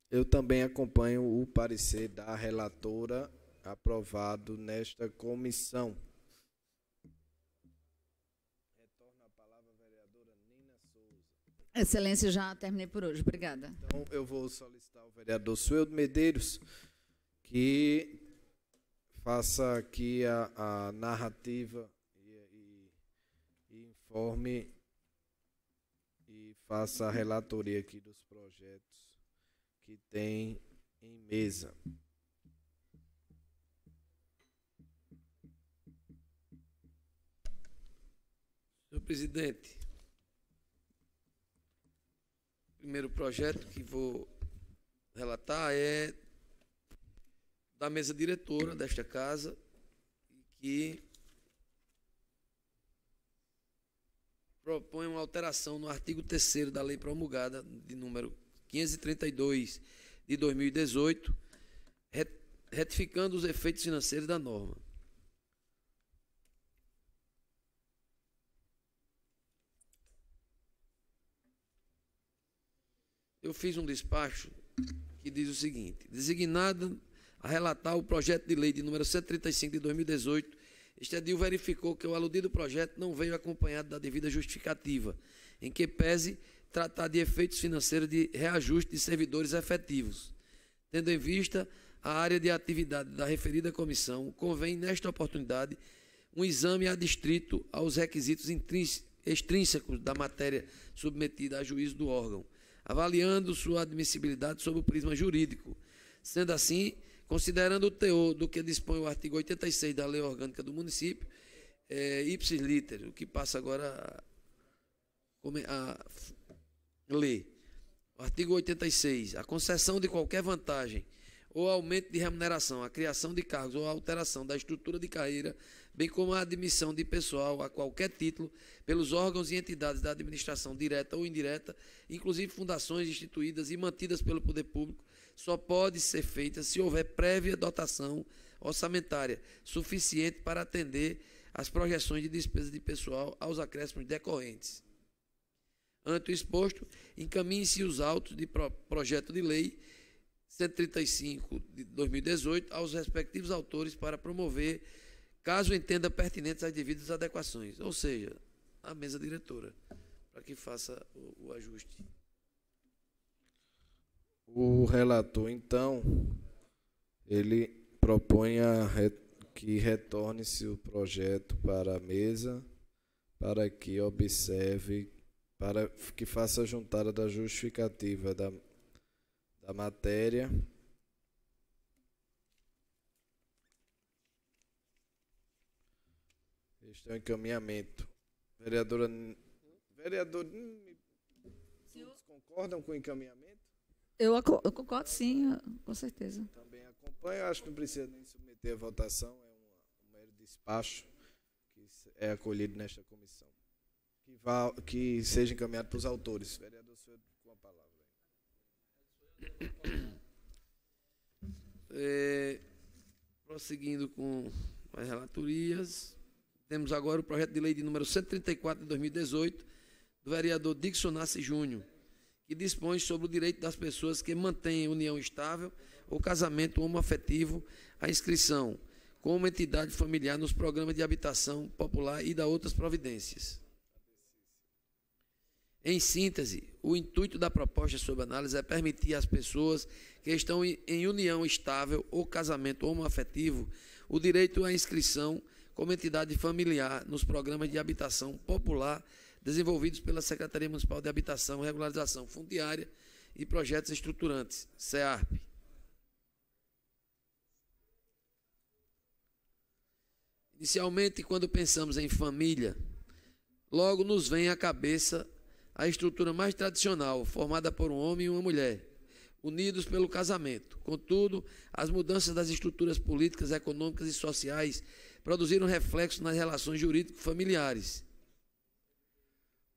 Eu também acompanho o parecer da relatora aprovado nesta comissão. Retorno a palavra à vereadora Nina Souza. Excelência, já terminei por hoje. Obrigada. Então, eu vou solicitar ao vereador Sueldo Medeiros que faça aqui a narrativa e informe e faça a relatoria aqui dos projetos que tem em mesa. Senhor presidente, o primeiro projeto que vou relatar é da mesa diretora desta casa, que propõe uma alteração no artigo 3º da lei promulgada de número 532 de 2018, retificando os efeitos financeiros da norma. Eu fiz um despacho que diz o seguinte: designado a relatar o projeto de lei de número 135 de 2018, este edil verificou que o aludido projeto não veio acompanhado da devida justificativa, em que pese tratar de efeitos financeiros de reajuste de servidores efetivos. Tendo em vista a área de atividade da referida comissão, convém, nesta oportunidade, um exame adstrito aos requisitos extrínsecos da matéria submetida a juízo do órgão, avaliando sua admissibilidade sob o prisma jurídico. Sendo assim, considerando o teor do que dispõe o artigo 86 da Lei Orgânica do Município, ipsis literis, o que passa agora a ler. O artigo 86, a concessão de qualquer vantagem ou aumento de remuneração, a criação de cargos ou a alteração da estrutura de carreira, bem como a admissão de pessoal a qualquer título pelos órgãos e entidades da administração direta ou indireta, inclusive fundações instituídas e mantidas pelo poder público, só pode ser feita se houver prévia dotação orçamentária suficiente para atender às projeções de despesa de pessoal aos acréscimos decorrentes. Ante o exposto, encaminhe-se os autos de projeto de lei 135 de 2018 aos respectivos autores para promover, caso entenda pertinentes, as devidas adequações, ou seja, a mesa diretora, para que faça o ajuste. O relator, então, ele propõe que retorne-se o projeto para a mesa, para que observe, para que faça a juntada da justificativa da matéria. Este é o encaminhamento. Vereador, todos concordam com o encaminhamento? Eu concordo, sim, com certeza. Também acompanho, acho que não precisa nem submeter a votação, é um mero despacho que é acolhido nesta comissão. Que seja encaminhado para os autores. Vereador, senhor, com a palavra. Prosseguindo com as relatorias, temos agora o projeto de lei de número 134 de 2018, do vereador Dixon Nassi Júnior, que dispõe sobre o direito das pessoas que mantêm união estável ou casamento homoafetivo à inscrição como entidade familiar nos programas de habitação popular e da outras providências. Em síntese, o intuito da proposta sob análise é permitir às pessoas que estão em união estável ou casamento homoafetivo o direito à inscrição como entidade familiar nos programas de habitação popular desenvolvidos pela Secretaria Municipal de Habitação, Regularização Fundiária e Projetos Estruturantes, SEARP. Inicialmente, quando pensamos em família, logo nos vem à cabeça a estrutura mais tradicional, formada por um homem e uma mulher, unidos pelo casamento. Contudo, as mudanças das estruturas políticas, econômicas e sociais produziram reflexos nas relações jurídico-familiares.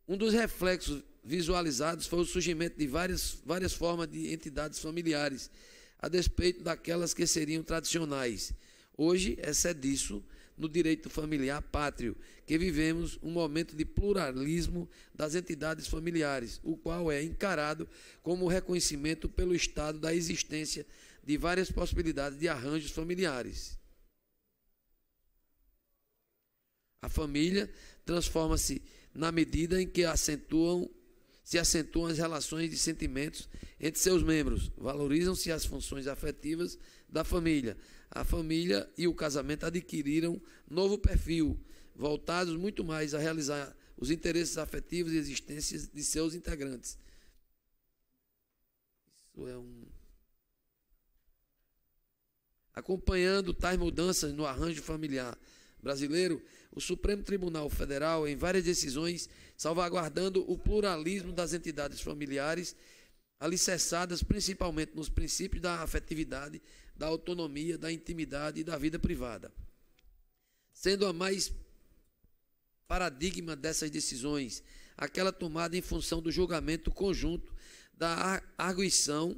Um dos reflexos visualizados foi o surgimento de várias formas de entidades familiares, a despeito daquelas que seriam tradicionais. Hoje, excede disso no direito familiar pátrio, que vivemos um momento de pluralismo das entidades familiares, o qual é encarado como reconhecimento pelo Estado da existência de várias possibilidades de arranjos familiares. A família transforma-se na medida em que se acentuam as relações de sentimentos entre seus membros, valorizam-se as funções afetivas da família. A família e o casamento adquiriram novo perfil, voltados muito mais a realizar os interesses afetivos e existências de seus integrantes. Isso é Acompanhando tais mudanças no arranjo familiar brasileiro, o Supremo Tribunal Federal, em várias decisões, salvaguardando o pluralismo das entidades familiares, alicerçadas principalmente nos princípios da afetividade, da autonomia, da intimidade e da vida privada. Sendo a mais paradigma dessas decisões aquela tomada em função do julgamento conjunto da arguição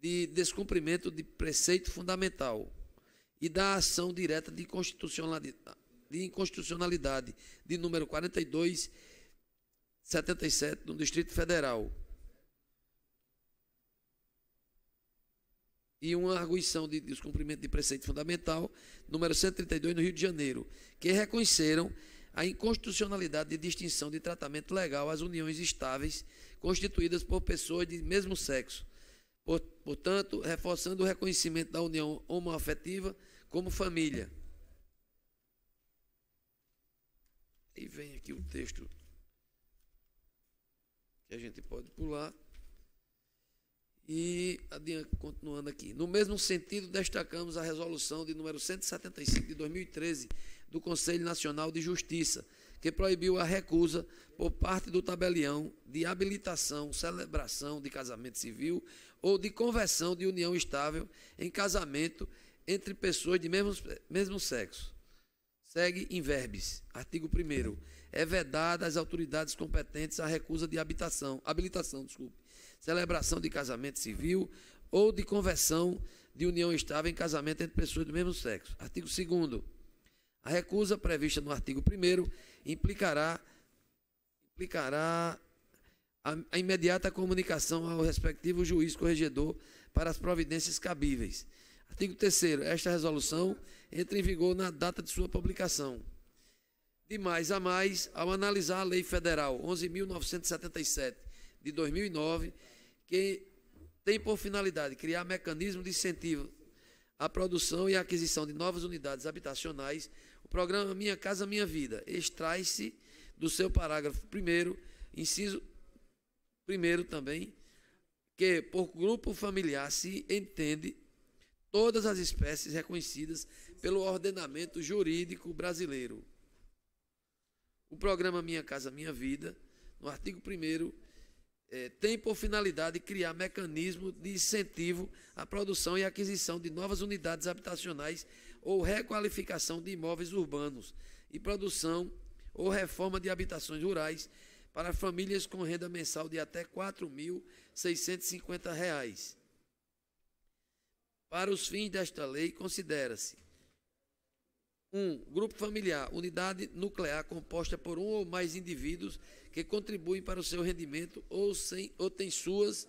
de descumprimento de preceito fundamental e da ação direta de inconstitucionalidade de número 4277 do Distrito Federal, e uma arguição de descumprimento de preceito fundamental, número 132, no Rio de Janeiro, que reconheceram a inconstitucionalidade de distinção de tratamento legal às uniões estáveis constituídas por pessoas de mesmo sexo, portanto, reforçando o reconhecimento da união homoafetiva como família. E vem aqui o texto que a gente pode pular. E, continuando aqui, no mesmo sentido, destacamos a resolução de número 175 de 2013 do Conselho Nacional de Justiça, que proibiu a recusa por parte do tabelião de habilitação, celebração de casamento civil ou de conversão de união estável em casamento entre pessoas de mesmo sexo. Segue in verbis, artigo 1º. É vedada às autoridades competentes a recusa de habilitação, celebração de casamento civil ou de conversão de união estável em casamento entre pessoas do mesmo sexo. Artigo 2º. A recusa prevista no artigo 1º implicará a imediata comunicação ao respectivo juiz corregedor para as providências cabíveis. Artigo 3º. Esta resolução entra em vigor na data de sua publicação. De mais a mais, ao analisar a Lei Federal 11.977 de 2009, que tem por finalidade criar mecanismo de incentivo à produção e à aquisição de novas unidades habitacionais, o programa Minha Casa Minha Vida extrai-se do seu parágrafo 1º, inciso 1º também, que por grupo familiar se entende todas as espécies reconhecidas pelo ordenamento jurídico brasileiro. O programa Minha Casa Minha Vida, no artigo 1º, tem por finalidade criar mecanismo de incentivo à produção e aquisição de novas unidades habitacionais ou requalificação de imóveis urbanos e produção ou reforma de habitações rurais para famílias com renda mensal de até R$ 4.650. Para os fins desta lei, considera-se: 1. Grupo familiar, unidade nuclear composta por um ou mais indivíduos que contribuem para o seu rendimento ou tem suas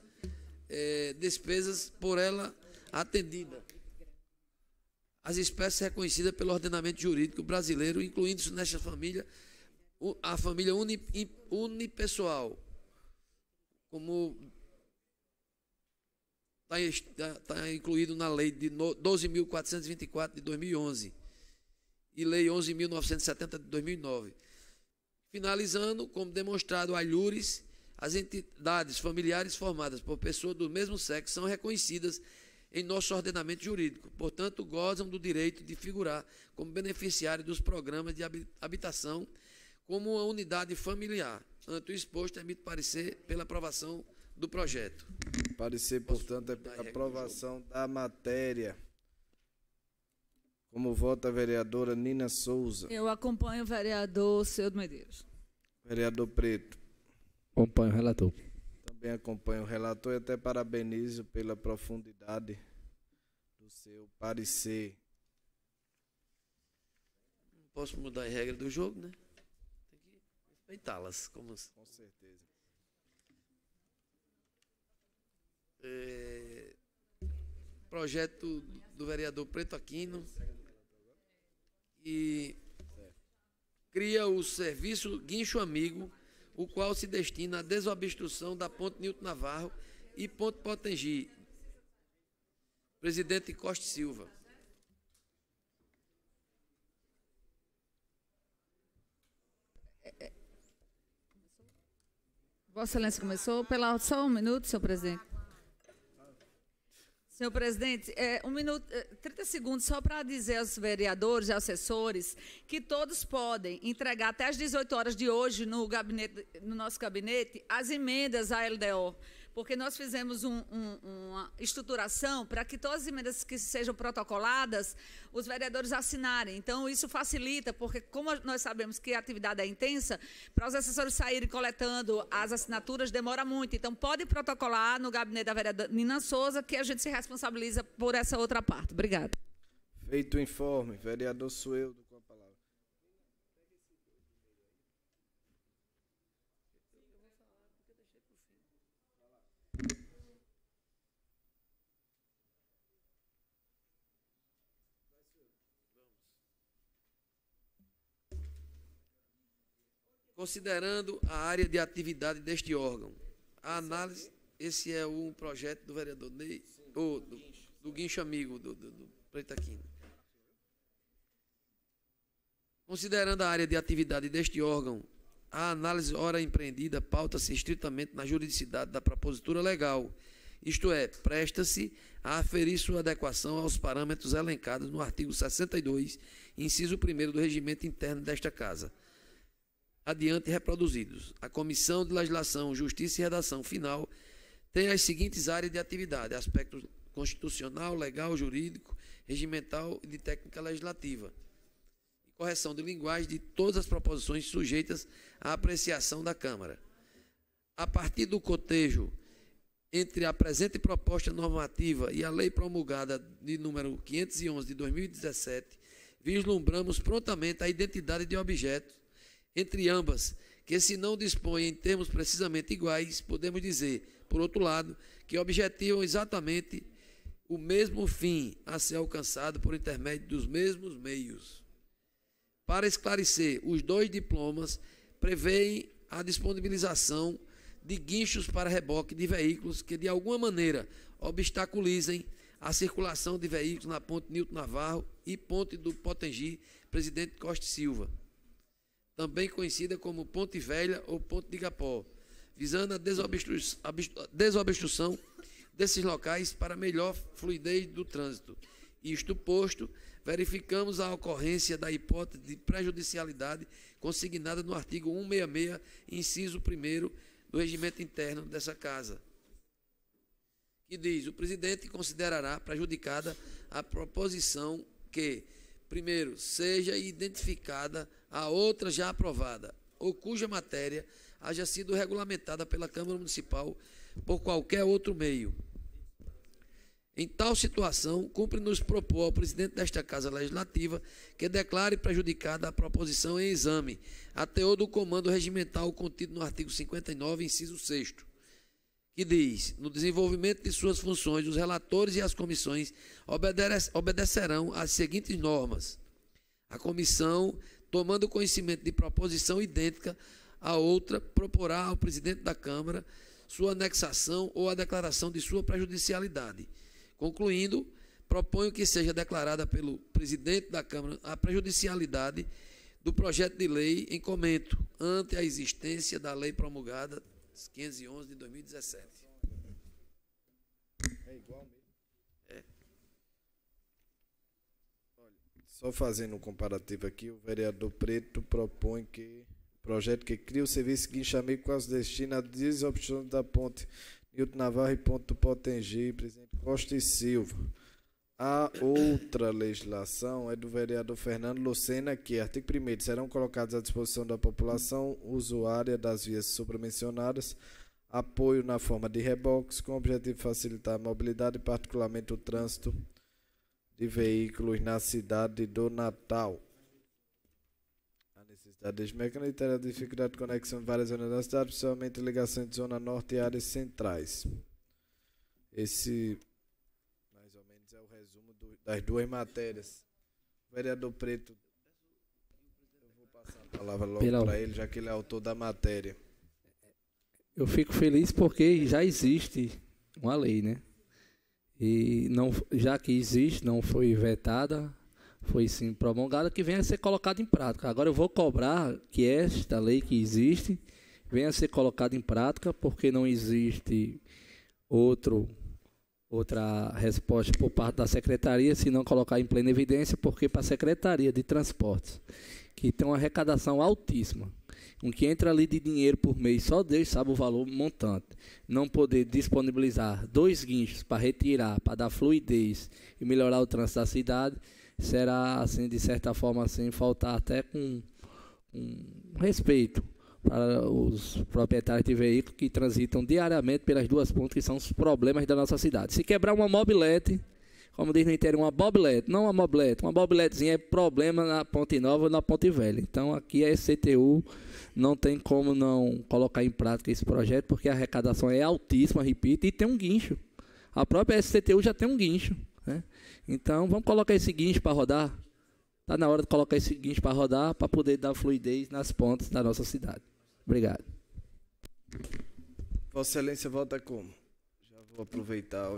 despesas por ela atendida. As espécies reconhecidas pelo ordenamento jurídico brasileiro, incluindo-se nesta família a família unipessoal, como está incluído na Lei de 12.424 de 2011 e Lei 11.970 de 2009. Finalizando, como demonstrado a Lures, as entidades familiares formadas por pessoas do mesmo sexo são reconhecidas em nosso ordenamento jurídico, portanto, gozam do direito de figurar como beneficiário dos programas de habitação como uma unidade familiar. Ante o exposto, emito parecer pela aprovação do projeto. Parecer, portanto, é pela aprovação da matéria. Como vota a vereadora Nina Souza. Eu acompanho o vereador Ceudo Medeiros. Vereador Preto. Acompanho o relator. Também acompanho o relator e até parabenizo pela profundidade do seu parecer. Não posso mudar a regra do jogo, né? Tem que respeitá-las. Com certeza. Projeto do vereador Preto Aquino, e cria o serviço Guincho Amigo, o qual se destina à desobstrução da ponte Nilton Navarro e ponte Potengi. Presidente Costa Silva. Vossa Excelência começou. Só um minuto, senhor presidente. Senhor presidente, 30 segundos só para dizer aos vereadores e assessores que todos podem entregar até às 18 horas de hoje no nosso gabinete as emendas à LDO, porque nós fizemos uma estruturação para que todas as emendas que sejam protocoladas, os vereadores assinarem. Então, isso facilita, porque como nós sabemos que a atividade é intensa, para os assessores saírem coletando as assinaturas demora muito. Então, pode protocolar no gabinete da vereadora Nina Souza, que a gente se responsabiliza por essa outra parte. Obrigada. Feito o informe, vereador Sueldo com a palavra. Considerando a área de atividade deste órgão, a análise, esse é um projeto do vereador Ney, do Guincho Amigo, do Preto Aquino. Considerando a área de atividade deste órgão, a análise ora empreendida pauta-se estritamente na juridicidade da propositura legal, isto é, presta-se a aferir sua adequação aos parâmetros elencados no artigo 62, inciso 1º do regimento interno desta Casa. Adiante reproduzidos. A Comissão de Legislação, Justiça e Redação Final tem as seguintes áreas de atividade: aspecto constitucional, legal, jurídico, regimental e de técnica legislativa. E correção de linguagem de todas as proposições sujeitas à apreciação da Câmara. A partir do cotejo entre a presente proposta normativa e a lei promulgada de número 511 de 2017, vislumbramos prontamente a identidade de objetos entre ambas, que se não dispõem em termos precisamente iguais, podemos dizer, por outro lado, que objetivam exatamente o mesmo fim a ser alcançado por intermédio dos mesmos meios. Para esclarecer, os dois diplomas prevêem a disponibilização de guinchos para reboque de veículos que, de alguma maneira, obstaculizem a circulação de veículos na ponte Nilton Navarro e ponte do Potengi, Presidente Costa Silva, também conhecida como Ponte Velha ou Ponte de Igapó, visando a desobstrução desses locais para melhor fluidez do trânsito. Isto posto, verificamos a ocorrência da hipótese de prejudicialidade consignada no artigo 166, inciso 1º do regimento interno dessa Casa, que diz: o presidente considerará prejudicada a proposição que, primeiro, seja identificada a outra já aprovada, ou cuja matéria haja sido regulamentada pela Câmara Municipal por qualquer outro meio. Em tal situação, cumpre-nos propor ao presidente desta Casa Legislativa que declare prejudicada a proposição em exame, a teor do comando regimental contido no artigo 59, inciso 6º, que diz: no desenvolvimento de suas funções, os relatores e as comissões obedecerão às seguintes normas. A comissão, tomando conhecimento de proposição idêntica a outra, proporá ao presidente da Câmara sua anexação ou a declaração de sua prejudicialidade. Concluindo, proponho que seja declarada pelo presidente da Câmara a prejudicialidade do projeto de lei em comento, ante a existência da lei promulgada 511 de 2017. É igual mesmo? É. Olha, só fazendo um comparativo aqui, o vereador Preto propõe que o projeto que cria o serviço guincha amigo quase destina a desobstrução da ponte Nilton Navarro e ponte do Potengi, presidente Costa e Silva. A outra legislação é do vereador Fernando Lucena, que, artigo 1º, serão colocados à disposição da população usuária das vias supramencionadas apoio na forma de reboques, com o objetivo de facilitar a mobilidade, particularmente o trânsito de veículos na cidade do Natal. A necessidade deste mecanismo terá dificuldade de conexão de várias zonas da cidade, principalmente ligação entre zona norte e áreas centrais. Esse, mais ou menos, é o resumo das duas matérias. O vereador Preto, eu vou passar a palavra logo para ele, já que ele é autor da matéria. Eu fico feliz porque já existe uma lei, né? E não, já que existe, não foi vetada, foi sim promulgada, que venha a ser colocada em prática. Agora eu vou cobrar que esta lei que existe venha a ser colocada em prática, porque não existe outra resposta por parte da Secretaria, se não colocar em plena evidência, porque para a Secretaria de Transportes, que tem uma arrecadação altíssima, um que entra ali de dinheiro por mês, só Deus sabe o valor montante, não poder disponibilizar 2 guinchos para retirar, para dar fluidez e melhorar o trânsito da cidade, será, assim, de certa forma, assim, faltar até com respeito para os proprietários de veículos que transitam diariamente pelas duas pontes, que são os problemas da nossa cidade. Se quebrar uma mobilete, como diz no interior, uma bobilete, não uma mobilete, uma bobiletezinha é problema na Ponte Nova ou na Ponte Velha. Então, aqui a SCTU não tem como não colocar em prática esse projeto, porque a arrecadação é altíssima, repito, e tem um guincho. A própria SCTU já tem um guincho, né? Então, vamos colocar esse guincho para rodar. Está na hora de colocar esse guincho para rodar, para poder dar fluidez nas pontes da nossa cidade. Obrigado. Vossa Excelência vota como? Já vou aproveitar.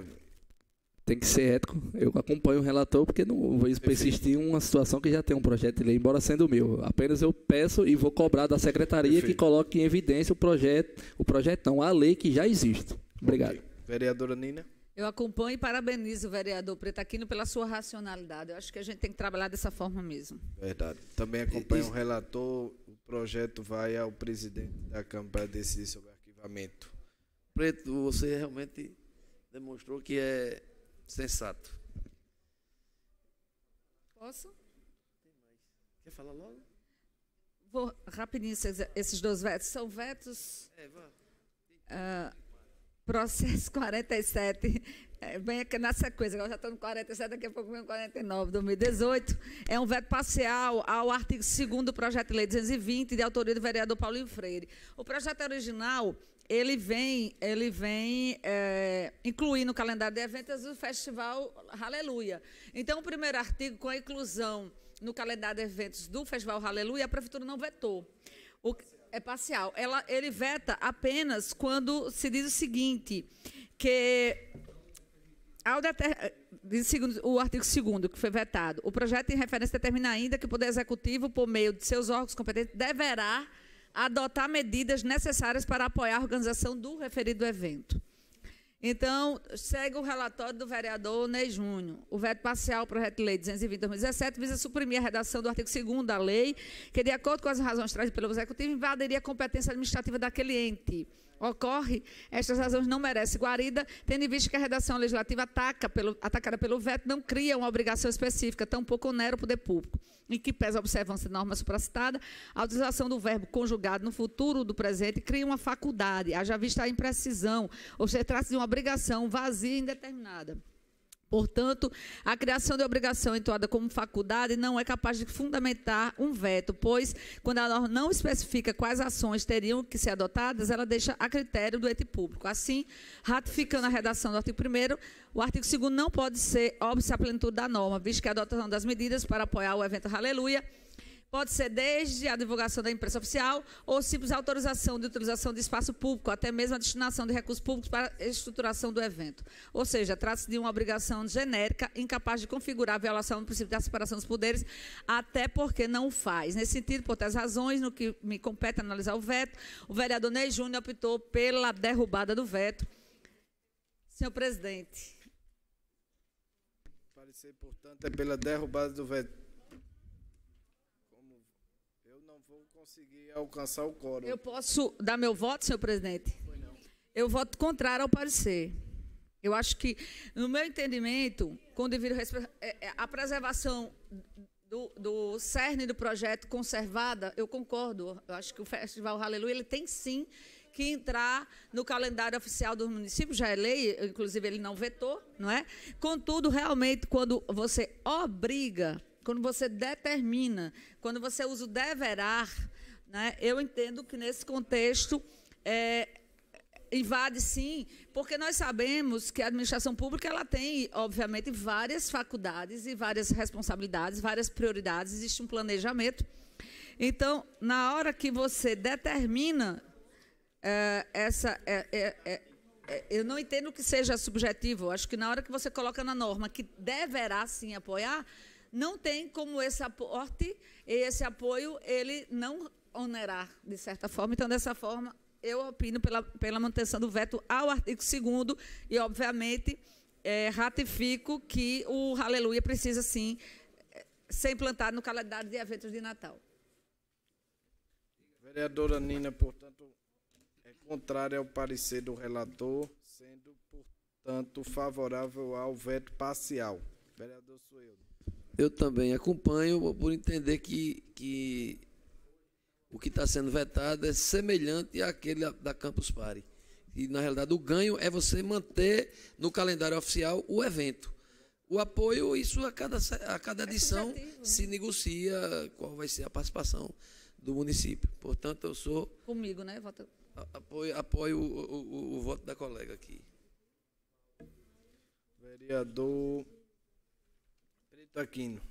Tem que ser ético. Eu acompanho o relator, porque não vou persistir em uma situação que já tem um projeto de lei, embora sendo meu. Apenas eu peço e vou cobrar da Secretaria que coloque em evidência a lei que já existe. Obrigado. Okay. Vereadora Nina. Eu acompanho e parabenizo o vereador Pretaquino pela sua racionalidade. Eu acho que a gente tem que trabalhar dessa forma mesmo. Verdade. Também acompanho o relator. O projeto vai ao presidente da Câmara para decidir sobre o arquivamento. Preto, você realmente demonstrou que é sensato. Posso? Quer falar logo? Vou rapidinho, esses 2 vetos. São vetos... processo 47, bem aqui na sequência, agora já estou no 47, daqui a pouco vem o 49, 2018. É um veto parcial ao artigo 2º do projeto de lei 220, de autoria do vereador Paulinho Freire. O projeto original... Ele vem incluir no calendário de eventos o Festival Aleluia. Então, o primeiro artigo, com a inclusão no calendário de eventos do Festival Aleluia, a Prefeitura não vetou. É parcial. Ele veta apenas quando se diz o seguinte, que o artigo 2º, que foi vetado, o projeto em referência determina ainda que o Poder Executivo, por meio de seus órgãos competentes, deverá adotar medidas necessárias para apoiar a organização do referido evento. Então, segue o relatório do vereador Ney Júnior. O veto parcial ao projeto de lei 220/2017 visa suprimir a redação do artigo 2º da lei, que, de acordo com as razões trazidas pelo Executivo, invadiria a competência administrativa daquele ente. ocorre, estas razões não merecem guarida, tendo em vista que a redação legislativa atacada pelo veto não cria uma obrigação específica, tampouco onera o poder público, em que pesa a observância da norma supracitada, a utilização do verbo conjugado no futuro do presente cria uma faculdade, haja vista a imprecisão, ou seja, trata-se de uma obrigação vazia e indeterminada. Portanto, a criação de obrigação entoada como faculdade não é capaz de fundamentar um veto, pois, quando a norma não especifica quais ações teriam que ser adotadas, ela deixa a critério do ente público. Assim, ratificando a redação do artigo 1º, o artigo 2º não pode ser óbice à plenitude da norma, visto que a adotação das medidas para apoiar o evento Aleluia pode ser desde a divulgação da imprensa oficial ou simples autorização de utilização de espaço público, até mesmo a destinação de recursos públicos para a estruturação do evento. Ou seja, trata-se de uma obrigação genérica, incapaz de configurar a violação do princípio da separação dos poderes, até porque não o faz. Nesse sentido, por tais razões, no que me compete analisar o veto, o vereador Ney Júnior optou pela derrubada do veto. Senhor presidente. Parecer, portanto, é pela derrubada do veto. Vou conseguir alcançar o quórum. Eu posso dar meu voto, senhor presidente? Eu voto contrário ao parecer. Eu acho que, no meu entendimento, com devido respeito, a preservação do cerne do projeto conservada, eu concordo. Eu acho que o Festival Aleluia ele tem sim que entrar no calendário oficial dos municípios, já é lei, inclusive ele não vetou, não é? Contudo, realmente, quando você obriga, quando você determina, quando você usa o deverá, né, eu entendo que nesse contexto invade sim, porque nós sabemos que a administração pública ela tem, obviamente, várias faculdades e várias responsabilidades, várias prioridades, existe um planejamento. Então, na hora que você determina eu não entendo que seja subjetivo, eu acho que na hora que você coloca na norma que deverá sim apoiar, não tem como esse aporte e esse apoio ele não onerar, de certa forma. Então, dessa forma, eu opino pela manutenção do veto ao artigo 2º e, obviamente, ratifico que o Aleluia precisa, sim, ser implantado no calendário de eventos de Natal. Vereadora Nina, portanto, é contrária ao parecer do relator, sendo, portanto, favorável ao veto parcial. Vereador Sueldo. Eu também acompanho por entender que o que está sendo vetado é semelhante àquele da Campus Party. E, na realidade, o ganho é você manter no calendário oficial o evento. O apoio, isso a cada edição se negocia qual vai ser a participação do município. Portanto, eu sou... Comigo, né? Voto. Apoio o voto da colega aqui. Vereador Brito Aquino.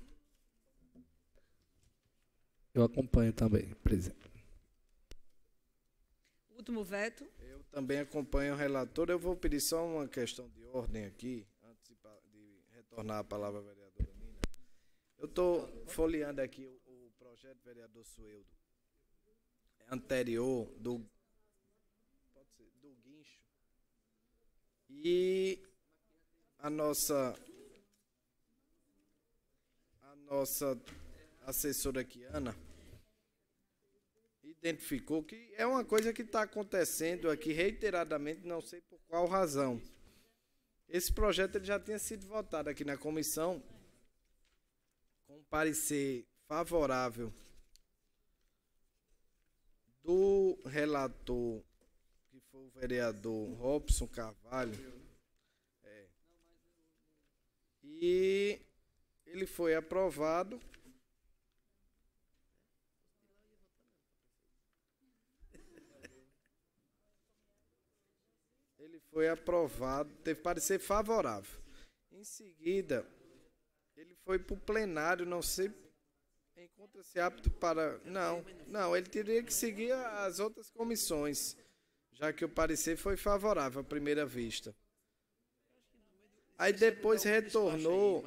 Eu acompanho também, presidente. Último veto. Eu também acompanho o relator. Eu vou pedir só uma questão de ordem aqui, antes de retornar a palavra à vereadora Nina. Eu estou folheando aqui o projeto do vereador Sueldo, anterior do guincho. E a nossa assessora aqui, Ana, identificou que é uma coisa que está acontecendo aqui reiteradamente, não sei por qual razão. Esse projeto ele já tinha sido votado aqui na comissão com parecer favorável do relator, que foi o vereador Robson Carvalho, e ele foi aprovado. Ele foi aprovado, teve parecer favorável. Em seguida, ele foi para o plenário, não sei, encontra-se apto para... Não, ele teria que seguir as outras comissões, já que o parecer foi favorável à primeira vista. Aí depois retornou...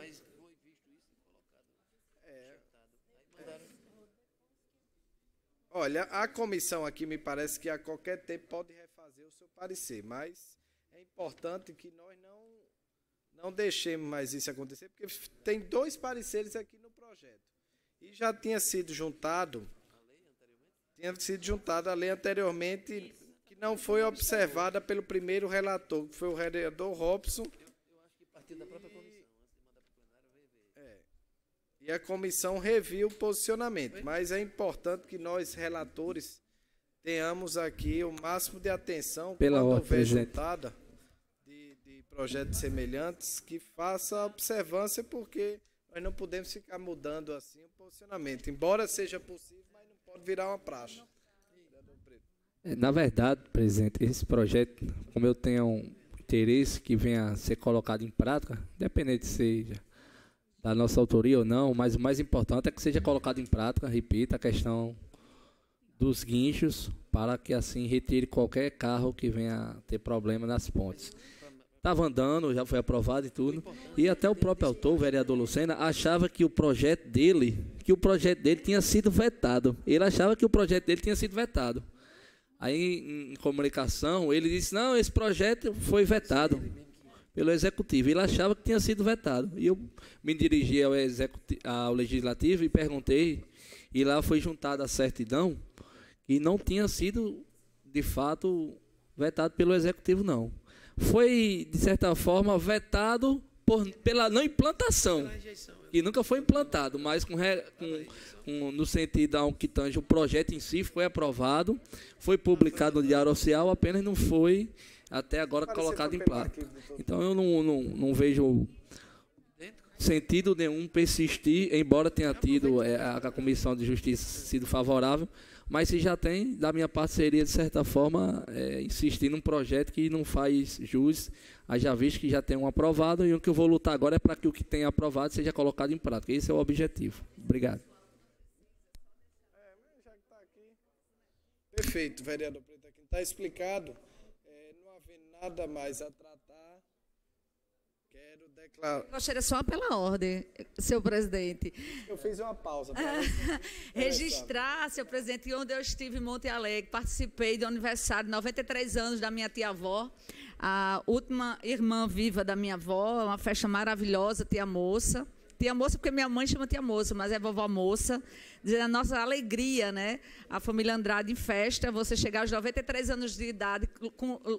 Olha, a comissão aqui me parece que a qualquer tempo pode refazer o seu parecer, mas é importante que nós não deixemos mais isso acontecer, porque tem 2 pareceres aqui no projeto. E já tinha sido juntado a lei anteriormente, que não foi observada pelo primeiro relator, que foi o vereador Robson. E a comissão reviu o posicionamento, mas é importante que nós, relatores, tenhamos aqui o máximo de atenção quando houver juntada de projetos semelhantes, que faça a observância, porque nós não podemos ficar mudando assim o posicionamento, embora seja possível, mas não pode virar uma praxe. Na verdade, presidente, esse projeto, como eu tenho um interesse que venha a ser colocado em prática, independente seja da nossa autoria ou não, mas o mais importante é que seja colocado em prática, repito, a questão dos guinchos, para que assim retire qualquer carro que venha a ter problema nas pontes. Estava andando, já foi aprovado e tudo, e até o próprio autor, o vereador Lucena, achava que o projeto dele tinha sido vetado. Ele achava que o projeto dele tinha sido vetado. Aí, em comunicação, ele disse, não, esse projeto foi vetado pelo Executivo. Ele achava que tinha sido vetado. E eu me dirigi ao Legislativo e perguntei, e lá foi juntada a certidão, que não tinha sido, de fato, vetado pelo Executivo, não. Foi, de certa forma, vetado pela não implantação, que nunca foi implantado, mas no sentido ao que tange o projeto em si foi aprovado, foi publicado no Diário Oficial, apenas não foi até agora colocado em prática. Então eu não vejo sentido nenhum persistir, embora tenha tido a Comissão de Justiça sido favorável, mas se já tem, da minha parte seria, de certa forma, insistir num projeto que não faz jus, já visto que já tem um aprovado, e o que eu vou lutar agora é para que o que tem aprovado seja colocado em prática. Esse é o objetivo. Obrigado. Perfeito, vereador Preto. Está explicado. Não havendo nada mais a tratar, quero declarar... Gostaria só pela ordem, senhor presidente. Eu fiz uma pausa. Registrar, senhor presidente, onde eu estive em Monte Alegre, participei do aniversário de 93 anos da minha tia-avó, a última irmã viva da minha avó, uma festa maravilhosa, tia moça. Tia moça, porque minha mãe chama tia moça, mas é vovó moça. Dizer a nossa alegria, né? A família Andrade em festa, você chegar aos 93 anos de idade,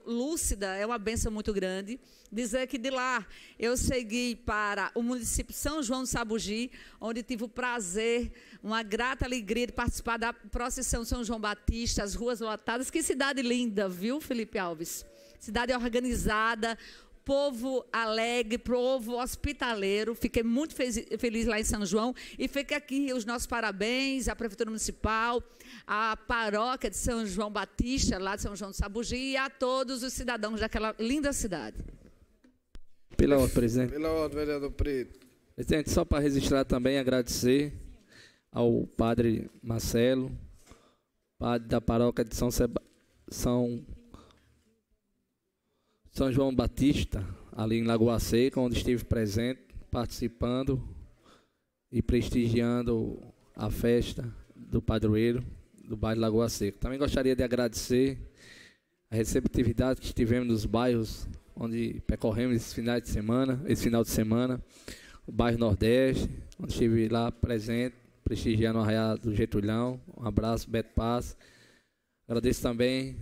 lúcida, é uma bênção muito grande. Dizer que de lá eu segui para o município de São João do Sabugi, onde tive o prazer, uma grata alegria de participar da procissão São João Batista, as ruas lotadas. Que cidade linda, viu, Felipe Alves? Cidade organizada, povo alegre, povo hospitaleiro. Fiquei muito feliz lá em São João e fica aqui os nossos parabéns à Prefeitura Municipal, à paróquia de São João Batista, lá de São João do Sabugi, e a todos os cidadãos daquela linda cidade. Pela ordem, presidente. Pela ordem, vereador Preto. Presidente, só para registrar também, agradecer ao padre Marcelo, padre da paróquia de São João Batista, ali em Lagoa Seca, onde estive presente, participando e prestigiando a festa do padroeiro do bairro Lagoa Seca. Também gostaria de agradecer a receptividade que tivemos nos bairros onde percorremos esse final de semana, o bairro Nordeste, onde estive lá presente, prestigiando o Arraial do Getulhão. Um abraço, Beto Paz. Agradeço também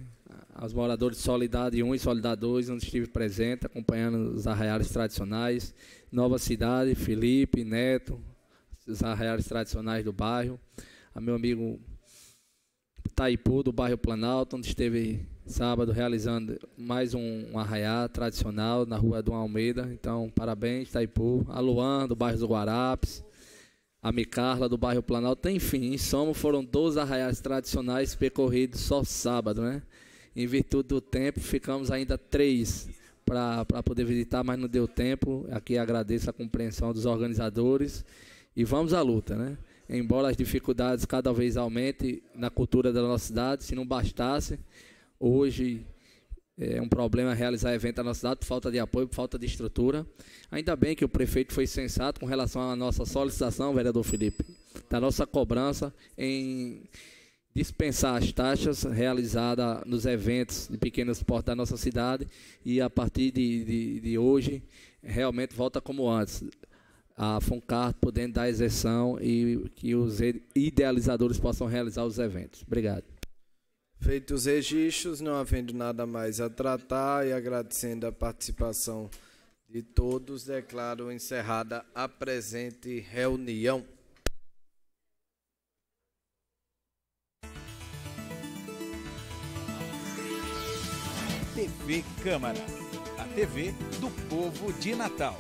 aos moradores de Solidade 1 e Solidade 2, onde estive presente, acompanhando os arraiais tradicionais. Nova Cidade, Felipe, Neto, os arraiais tradicionais do bairro. A meu amigo Itaipu, do bairro Planalto, onde esteve sábado realizando mais um arraial tradicional na rua do Almeida. Então, parabéns, Itaipu. A Luan, do bairro do Guarapes. A Micarla, do bairro Planalto. Enfim, em soma, foram 12 arraiais tradicionais percorridos só sábado, né? Em virtude do tempo, ficamos ainda 3 para poder visitar, mas não deu tempo. Aqui agradeço a compreensão dos organizadores e vamos à luta, né? Embora as dificuldades cada vez aumentem na cultura da nossa cidade, se não bastasse, hoje é um problema realizar evento na nossa cidade por falta de apoio, por falta de estrutura. Ainda bem que o prefeito foi sensato com relação à nossa solicitação, vereador Felipe, da nossa cobrança em dispensar as taxas realizadas nos eventos de pequenos portes da nossa cidade, e a partir de hoje realmente volta como antes, a FUNCAR podendo dar isenção e que os idealizadores possam realizar os eventos. Obrigado. Feitos os registros, não havendo nada mais a tratar e agradecendo a participação de todos, declaro encerrada a presente reunião. TV Câmara, a TV do povo de Natal.